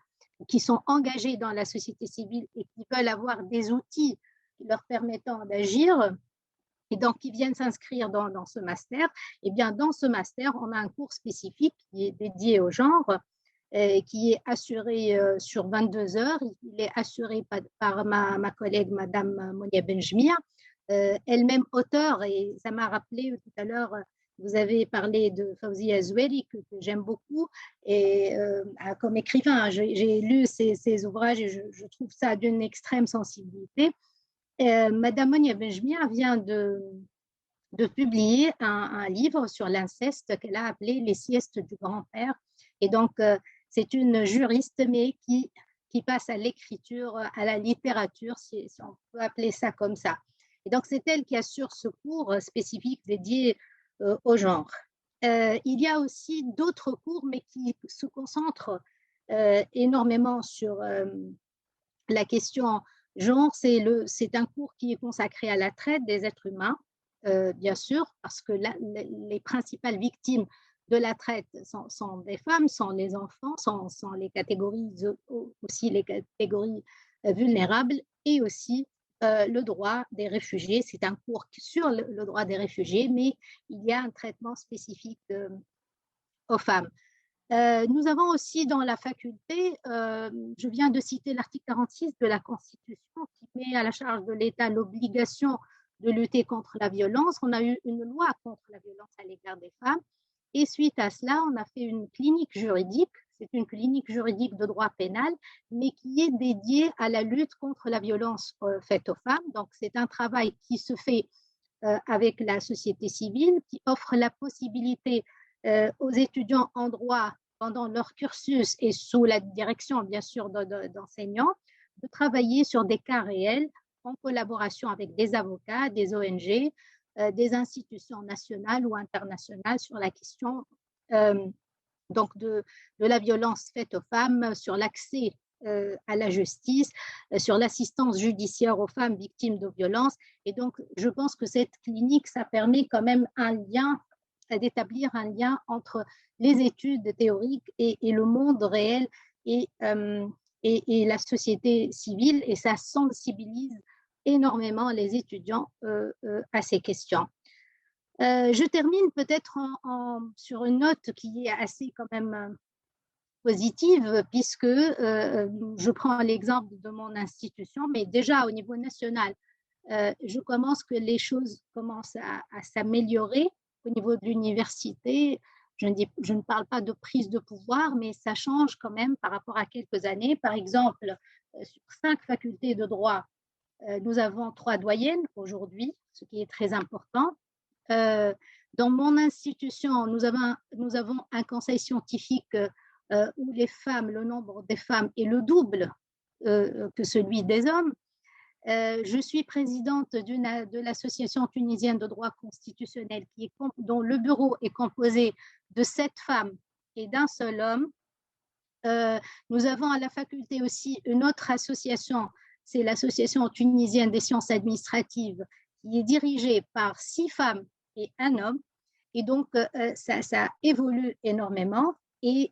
qui sont engagés dans la société civile et qui veulent avoir des outils leur permettant d'agir. Et donc, qui viennent s'inscrire dans ce master. Et bien, dans ce master, on a un cours spécifique qui est dédié au genre, qui est assuré sur 22 heures. Il est assuré par ma collègue, Madame Monia Benjmia, elle-même auteure, et ça m'a rappelé tout à l'heure, vous avez parlé de Fawzia Zoueri, que j'aime beaucoup, et comme écrivain, j'ai lu ses ouvrages et je trouve ça d'une extrême sensibilité. Madame Monia Benjmia vient de publier un livre sur l'inceste qu'elle a appelé Les siestes du grand-père. Et donc, c'est une juriste, mais qui passe à l'écriture, à la littérature, si on peut appeler ça comme ça. Et donc, c'est elle qui assure ce cours spécifique dédié au genre. Il y a aussi d'autres cours, mais qui se concentrent énormément sur la question genre. C'est un cours qui est consacré à la traite des êtres humains, bien sûr, parce que les principales victimes de la traite sont des femmes, sont les enfants, sont les catégories, aussi les catégories vulnérables, et aussi le droit des réfugiés. C'est un cours sur le droit des réfugiés, mais il y a un traitement spécifique aux femmes. Nous avons aussi dans la faculté, je viens de citer l'article 46 de la Constitution qui met à la charge de l'État l'obligation de lutter contre la violence. On a eu une loi contre la violence à l'égard des femmes et suite à cela, on a fait une clinique juridique. C'est une clinique juridique de droit pénal, mais qui est dédiée à la lutte contre la violence faite aux femmes. Donc, c'est un travail qui se fait avec la société civile, qui offre la possibilité aux étudiants en droit pendant leur cursus et sous la direction, bien sûr, d'enseignants, de travailler sur des cas réels en collaboration avec des avocats, des ONG, des institutions nationales ou internationales sur la question donc de la violence faite aux femmes, sur l'accès à la justice, sur l'assistance judiciaire aux femmes victimes de violences. Et donc, je pense que cette clinique, ça permet quand même d'établir un lien entre les études théoriques et le monde réel et la société civile, et ça sensibilise énormément les étudiants à ces questions. Je termine peut-être sur une note qui est assez quand même positive, puisque je prends l'exemple de mon institution, mais déjà au niveau national, je commence que les choses commencent à s'améliorer au niveau de l'université, je ne parle pas de prise de pouvoir, mais ça change quand même par rapport à quelques années. Par exemple, sur 5 facultés de droit, nous avons 3 doyennes aujourd'hui, ce qui est très important. Dans mon institution, nous avons un conseil scientifique où le nombre des femmes est le double que celui des hommes. Je suis présidente de l'association tunisienne de droit constitutionnel dont le bureau est composé de 7 femmes et d'un seul homme. Nous avons à la faculté aussi une autre association, c'est l'association tunisienne des sciences administratives, qui est dirigée par 6 femmes et un homme. Et donc, ça évolue énormément et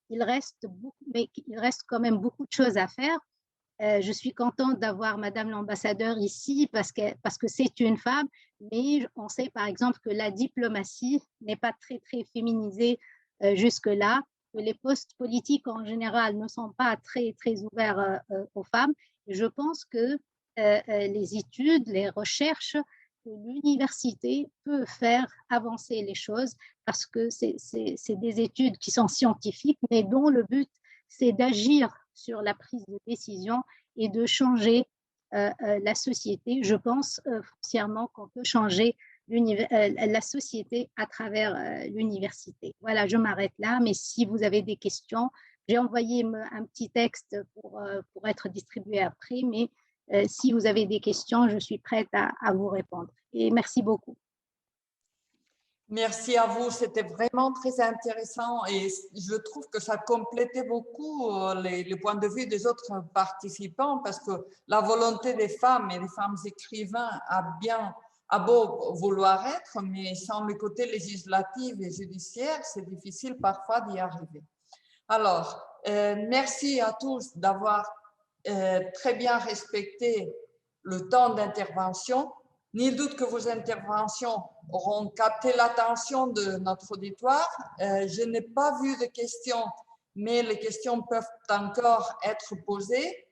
il reste quand même beaucoup de choses à faire. Je suis contente d'avoir Madame l'ambassadeur ici parce que c'est une femme, mais on sait par exemple que la diplomatie n'est pas très, très féminisée jusque-là, que les postes politiques en général ne sont pas très, très ouverts aux femmes. Et je pense que les études, les recherches, que l'université peut faire avancer les choses parce que c'est des études qui sont scientifiques, mais dont le but, c'est d'agir sur la prise de décision et de changer la société. Je pense foncièrement qu'on peut changer la société à travers l'université. Voilà, je m'arrête là, mais si vous avez des questions, j'ai envoyé un petit texte pour être distribué après, mais si vous avez des questions, je suis prête à vous répondre. Et merci beaucoup. Merci à vous, c'était vraiment très intéressant et je trouve que ça complétait beaucoup les points de vue des autres participants parce que la volonté des femmes et des femmes écrivains a beau vouloir être, mais sans le côté législatif et judiciaire, c'est difficile parfois d'y arriver. Alors, merci à tous d'avoir très bien respecté le temps d'intervention. Nul doute que vos interventions auront capté l'attention de notre auditoire. Je n'ai pas vu de questions, mais les questions peuvent encore être posées.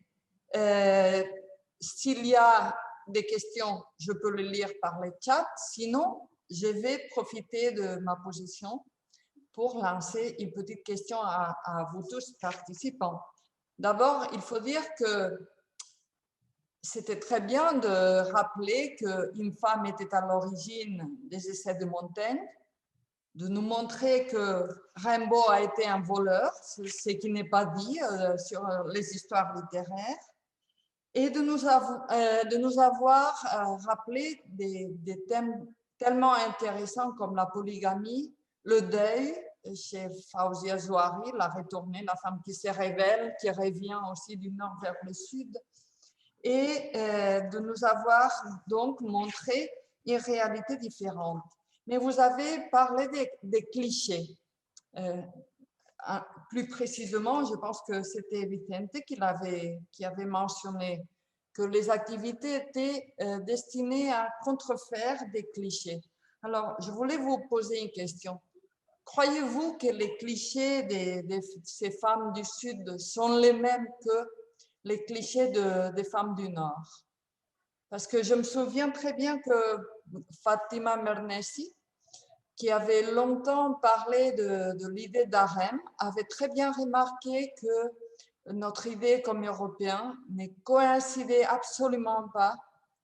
S'il y a des questions, je peux les lire par le chat. Sinon, je vais profiter de ma position pour lancer une petite question à vous tous participants. D'abord, il faut dire que c'était très bien de rappeler qu'une femme était à l'origine des essais de Montaigne, de nous montrer que Rimbaud a été un voleur, ce qui n'est pas dit sur les histoires littéraires, et de nous avoir rappelé des thèmes tellement intéressants comme la polygamie, le deuil, chez Faouzia Zouari, la retournée, la femme qui se révèle, qui revient aussi du nord vers le sud, et de nous avoir donc montré une réalité différente. Mais vous avez parlé des clichés. Plus précisément, je pense que c'était Vicente qui avait mentionné que les activités étaient destinées à contrefaire des clichés. Alors, je voulais vous poser une question. Croyez-vous que les clichés de ces femmes du Sud sont les mêmes que les clichés des femmes du Nord? Parce que je me souviens très bien que Fatima Mernessi, qui avait longtemps parlé de l'idée d'harem, avait très bien remarqué que notre idée comme Européens ne coïncidait absolument pas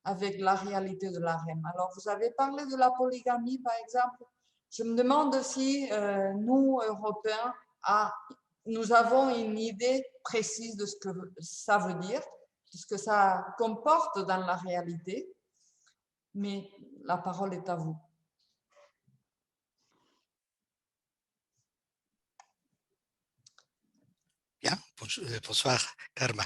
avec la réalité de l'harem. Alors, vous avez parlé de la polygamie, par exemple. Je me demande si nous, Européens, nous avons une idée précise de ce que ça veut dire, de ce que ça comporte dans la réalité. Mais la parole est à vous. Bien, bonsoir Karma.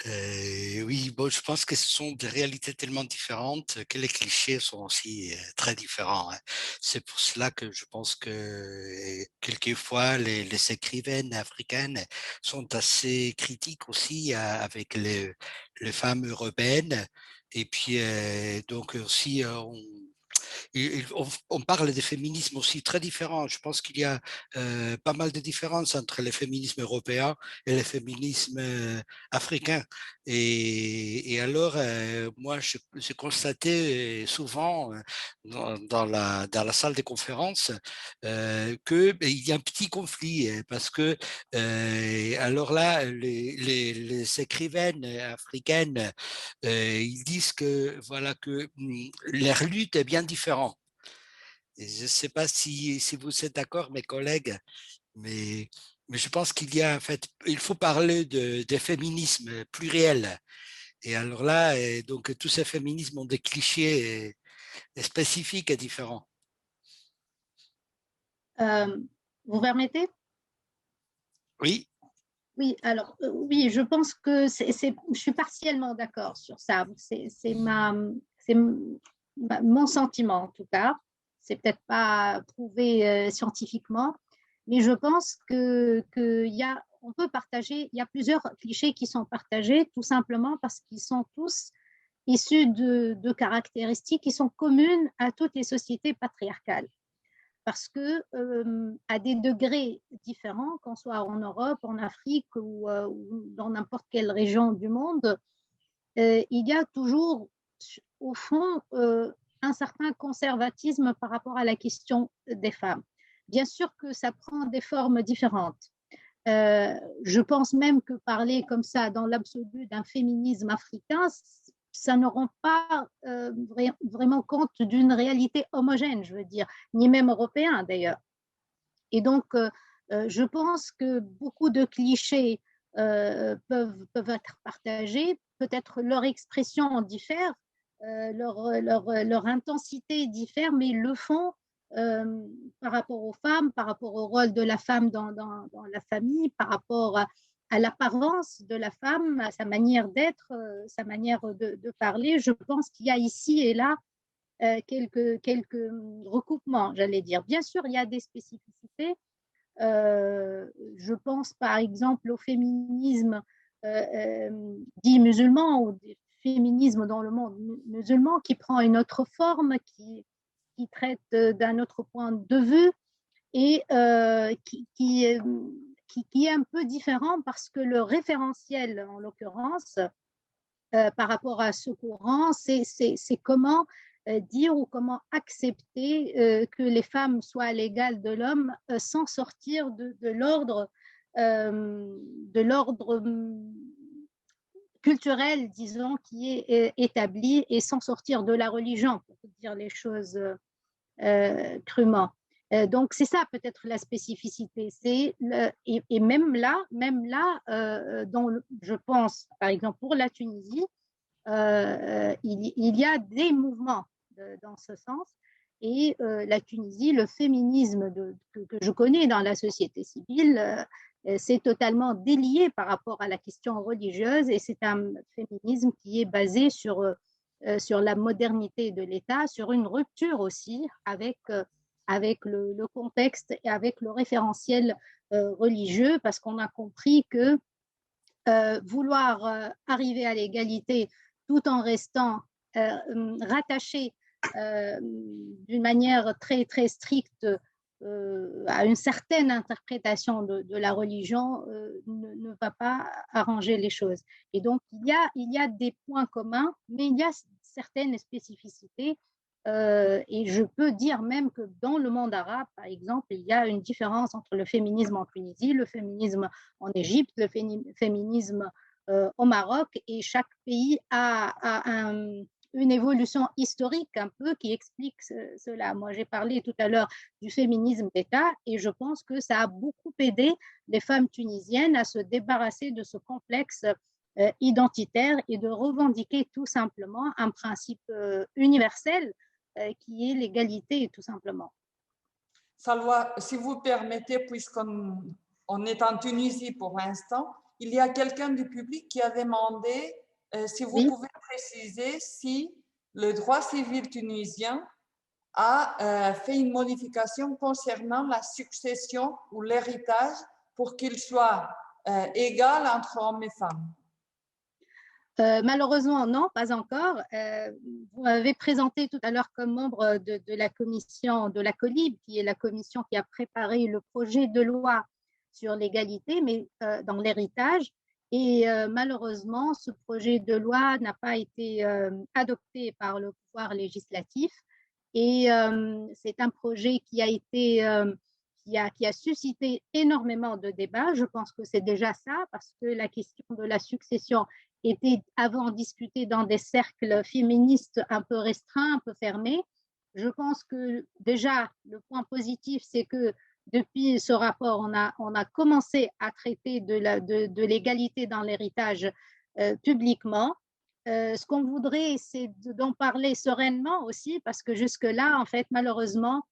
Oui, bon, je pense que ce sont des réalités tellement différentes que les clichés sont aussi très différents. C'est pour cela que je pense que quelquefois les écrivaines africaines sont assez critiques aussi avec les femmes européennes. Et puis donc aussi on parle des féminismes aussi très différents. Je pense qu'il y a pas mal de différences entre les féminismes européens et les féminismes africains. Et alors, moi, j'ai constaté souvent dans la salle des conférences qu'il y a un petit conflit parce que alors là, les écrivaines africaines, ils disent que voilà que leur lutte est bien différente. Et je ne sais pas si vous êtes d'accord, mes collègues, mais je pense qu'il y a en fait, il faut parler des féminismes pluriels. Et alors là, donc tous ces féminismes ont des clichés spécifiques et différents. Vous permettez? Oui. Oui, alors oui, je pense que je suis partiellement d'accord sur ça. C'est mon sentiment en tout cas. C'est peut-être pas prouvé scientifiquement, mais je pense on peut partager. Il y a plusieurs clichés qui sont partagés tout simplement parce qu'ils sont tous issus de caractéristiques qui sont communes à toutes les sociétés patriarcales. Parce que à des degrés différents, qu'on soit en Europe, en Afrique ou dans n'importe quelle région du monde, il y a toujours, au fond, un certain conservatisme par rapport à la question des femmes. Bien sûr que ça prend des formes différentes. Je pense même que parler comme ça dans l'absolu d'un féminisme africain, ça ne rend pas vraiment compte d'une réalité homogène, je veux dire, ni même européen d'ailleurs. Et donc, je pense que beaucoup de clichés peuvent être partagés, peut-être leur expression diffère, leur intensité diffère, mais le fond, par rapport aux femmes, par rapport au rôle de la femme dans la famille, par rapport à l'apparence de la femme, à sa manière d'être, sa manière de parler. Je pense qu'il y a ici et là quelques recoupements, j'allais dire. Bien sûr, il y a des spécificités. Je pense par exemple au féminisme dit musulman ou des féminismes dans le monde musulman qui prend une autre forme, qui traite d'un autre point de vue et qui est un peu différent parce que le référentiel, en l'occurrence, par rapport à ce courant, c'est comment dire ou comment accepter que les femmes soient à l'égal de l'homme sans sortir de l'ordre culturel, disons, qui est établi et sans sortir de la religion, pour dire les choses crûment. Donc, c'est ça peut-être la spécificité. Et même là je pense, par exemple, pour la Tunisie, il y a des mouvements dans ce sens. Et la Tunisie, le féminisme que je connais dans la société civile, c'est totalement délié par rapport à la question religieuse et c'est un féminisme qui est basé sur la modernité de l'État, sur une rupture aussi avec le contexte et avec le référentiel religieux, parce qu'on a compris que vouloir arriver à l'égalité tout en restant rattaché d'une manière très, très stricte à une certaine interprétation de la religion ne va pas arranger les choses. Et donc, il y a des points communs, mais il y a certaines spécificités. Et je peux dire même que dans le monde arabe, par exemple, il y a une différence entre le féminisme en Tunisie, le féminisme en Égypte, le féminisme au Maroc, et chaque pays a une évolution historique un peu qui explique cela. Moi, j'ai parlé tout à l'heure du féminisme d'État et je pense que ça a beaucoup aidé les femmes tunisiennes à se débarrasser de ce complexe identitaire et de revendiquer tout simplement un principe universel qui est l'égalité, tout simplement. Salwa, si vous permettez, puisqu'on est en Tunisie pour l'instant, il y a quelqu'un du public qui a demandé si vous pouvez préciser si le droit civil tunisien a fait une modification concernant la succession ou l'héritage pour qu'il soit égal entre hommes et femmes. Malheureusement, non, pas encore. Vous m'avez présenté tout à l'heure comme membre de la commission de la COLIB, qui est la commission qui a préparé le projet de loi sur l'égalité, mais dans l'héritage. Et malheureusement, ce projet de loi n'a pas été adopté par le pouvoir législatif. Et c'est un projet qui a été qui a suscité énormément de débats. Je pense que c'est déjà ça, parce que la question de la succession était avant discutée dans des cercles féministes un peu restreints, un peu fermés. Je pense que déjà, le point positif, c'est que depuis ce rapport, on a commencé à traiter de l'égalité dans l'héritage publiquement. Ce qu'on voudrait, c'est d'en parler sereinement aussi, parce que jusque-là, en fait, malheureusement,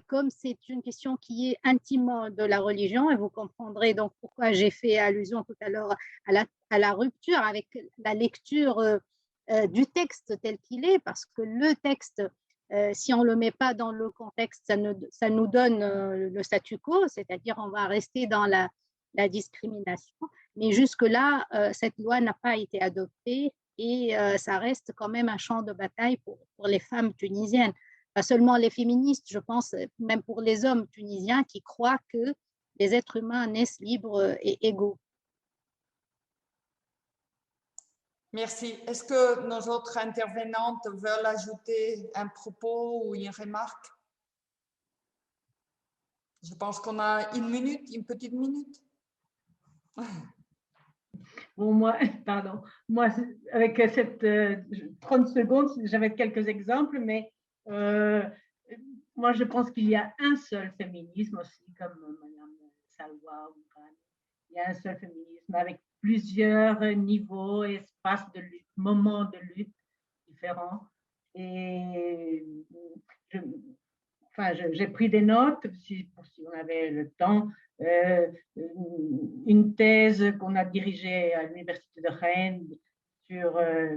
comme c'est une question qui est intimement de la religion, et vous comprendrez donc pourquoi j'ai fait allusion tout à l'heure à la rupture avec la lecture du texte tel qu'il est, parce que le texte, si on ne le met pas dans le contexte, ça nous donne le statu quo, c'est-à-dire on va rester dans la discrimination. Mais jusque-là, cette loi n'a pas été adoptée et ça reste quand même un champ de bataille pour les femmes tunisiennes. Pas seulement les féministes, je pense, même pour les hommes tunisiens qui croient que les êtres humains naissent libres et égaux. Merci. Est-ce que nos autres intervenantes veulent ajouter un propos ou une remarque? Je pense qu'on a une petite minute. Bon, moi, pardon, moi, avec cette 30 secondes, j'avais quelques exemples, mais moi, je pense qu'il y a un seul féminisme aussi, comme Madame Salwa ou Khan. Il y a un seul féminisme avec plusieurs niveaux, espaces de lutte, moments de lutte différents. Et j'ai pris des notes, si on avait le temps. Une thèse qu'on a dirigée à l'Université de Rennes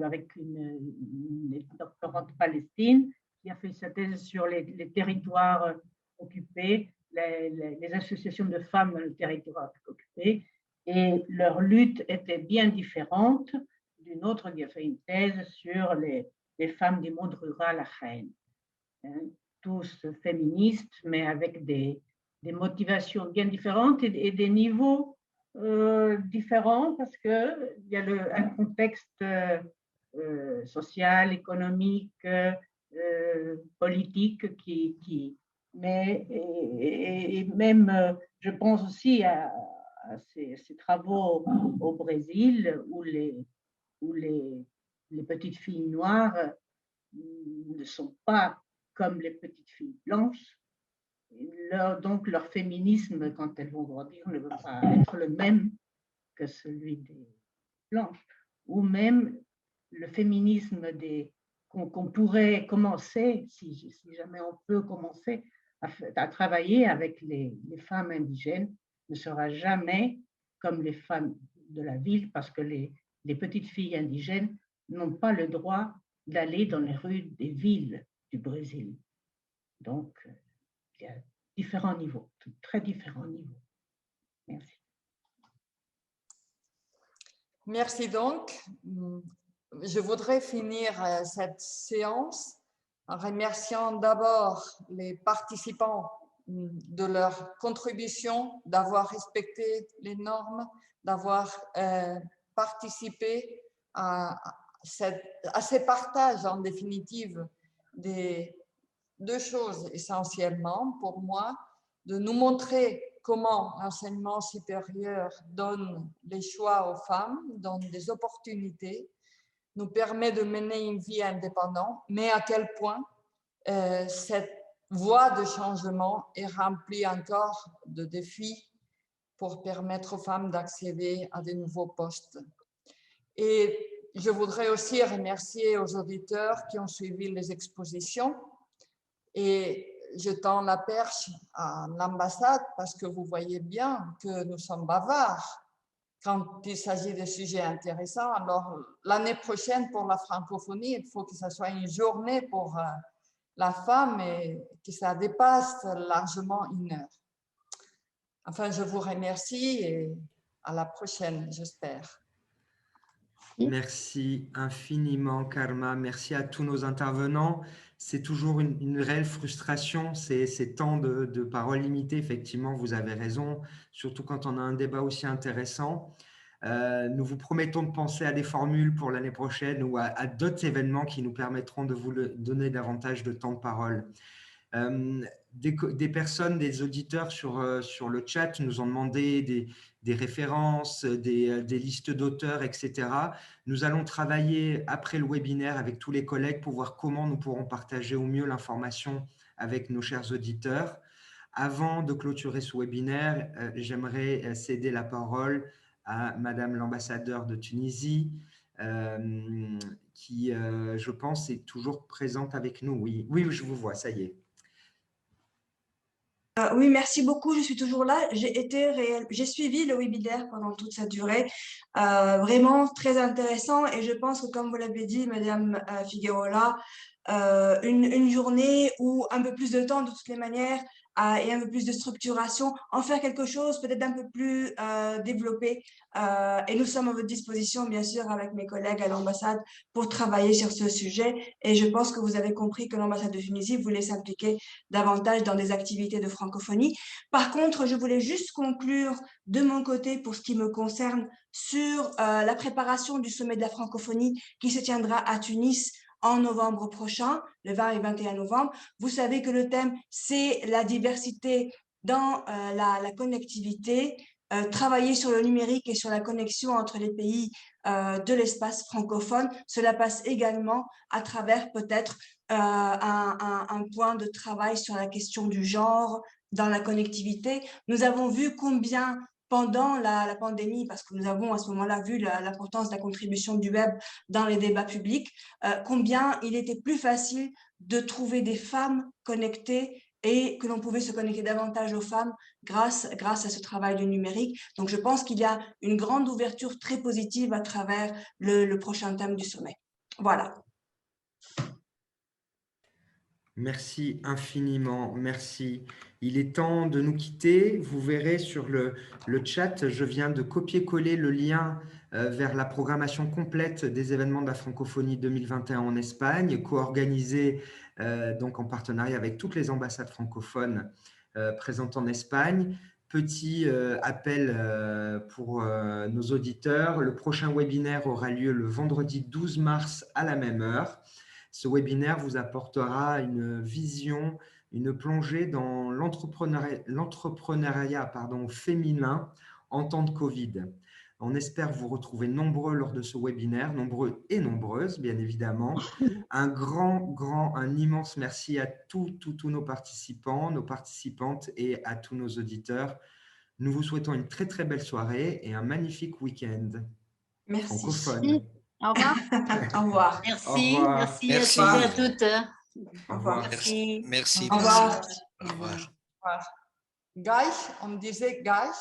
avec une doctorante palestine qui a fait sa thèse sur les territoires occupés, les associations de femmes dans le territoire occupé, et leur lutte était bien différente d'une autre qui a fait une thèse sur les femmes du monde rural à Rennes. Tous féministes, mais avec des motivations bien différentes et des niveaux différents, parce qu'il y a un contexte social, économique, politique mais même, je pense aussi à ces travaux au Brésil où les petites filles noires ne sont pas comme les petites filles blanches. Donc, leur féminisme, quand elles vont grandir, ne va pas être le même que celui des blanches. Ou même le féminisme qu'on pourrait commencer, si jamais on peut commencer à travailler avec les femmes indigènes, ne sera jamais comme les femmes de la ville, parce que les petites filles indigènes n'ont pas le droit d'aller dans les rues des villes du Brésil. Donc, il y a différents niveaux, très différents niveaux. Merci. Merci donc. Je voudrais finir cette séance en remerciant d'abord les participants de leur contribution, d'avoir respecté les normes, d'avoir participé à ces partages en définitive des deux choses essentiellement pour moi, de nous montrer comment l'enseignement supérieur donne les choix aux femmes, donne des opportunités, nous permet de mener une vie indépendante, mais à quel point cette voie de changement est remplie encore de défis pour permettre aux femmes d'accéder à de nouveaux postes. Et je voudrais aussi remercier aux auditeurs qui ont suivi les expositions. Et je tends la perche à l'ambassade parce que vous voyez bien que nous sommes bavards quand il s'agit de sujets intéressants. Alors, l'année prochaine, pour la francophonie, il faut que ce soit une journée pour la femme et que ça dépasse largement 1 heure. Enfin, je vous remercie et à la prochaine, j'espère. Merci infiniment, Karma. Merci à tous nos intervenants. C'est toujours une réelle frustration, ces temps de parole limitée. Effectivement, vous avez raison, surtout quand on a un débat aussi intéressant. Nous vous promettons de penser à des formules pour l'année prochaine ou à d'autres événements qui nous permettront de vous donner davantage de temps de parole. Des personnes, des auditeurs sur le chat nous ont demandé des références, des listes d'auteurs, etc. Nous allons travailler après le webinaire avec tous les collègues pour voir comment nous pourrons partager au mieux l'information avec nos chers auditeurs. Avant de clôturer ce webinaire, j'aimerais céder la parole à Madame l'ambassadeur de Tunisie, qui, je pense, est toujours présente avec nous. Oui, oui, je vous vois, ça y est. Oui, merci beaucoup. Je suis toujours là. J'ai suivi le webinaire pendant toute sa durée. Vraiment très intéressant. Et je pense que, comme vous l'avez dit, Madame Figueroa, une journée ou un peu plus de temps de toutes les manières et un peu plus de structuration, en faire quelque chose peut-être un peu plus développé. Et nous sommes à votre disposition, bien sûr, avec mes collègues à l'ambassade pour travailler sur ce sujet. Et je pense que vous avez compris que l'ambassade de Tunisie voulait s'impliquer davantage dans des activités de francophonie. Par contre, je voulais juste conclure de mon côté pour ce qui me concerne sur la préparation du sommet de la francophonie qui se tiendra à Tunis en novembre prochain, le 20 et 21 novembre. Vous savez que le thème, c'est la diversité dans la connectivité, travailler sur le numérique et sur la connexion entre les pays de l'espace francophone. Cela passe également à travers peut-être un point de travail sur la question du genre dans la connectivité. Nous avons vu combien pendant la pandémie, parce que nous avons à ce moment-là vu l'importance de la contribution du web dans les débats publics, combien il était plus facile de trouver des femmes connectées et que l'on pouvait se connecter davantage aux femmes grâce à ce travail du numérique. Donc, je pense qu'il y a une grande ouverture très positive à travers le prochain thème du sommet. Voilà. Merci infiniment, merci. Il est temps de nous quitter. Vous verrez sur le chat, je viens de copier-coller le lien vers la programmation complète des événements de la francophonie 2021 en Espagne, co-organisée donc en partenariat avec toutes les ambassades francophones présentes en Espagne. Petit appel pour nos auditeurs. Le prochain webinaire aura lieu le vendredi 12 mars à la même heure. Ce webinaire vous apportera une vision, une plongée dans l'entrepreneuriat féminin en temps de Covid. On espère vous retrouver nombreux lors de ce webinaire, nombreux et nombreuses, bien évidemment. Un immense merci à tous nos participants, nos participantes et à tous nos auditeurs. Nous vous souhaitons une très, très belle soirée et un magnifique week-end francophone. Au revoir. Au revoir. Merci, Au revoir. merci à Merci. tous et à toutes. Au revoir. Merci. Merci. Au revoir. Au revoir. Gleich, on disait gleich.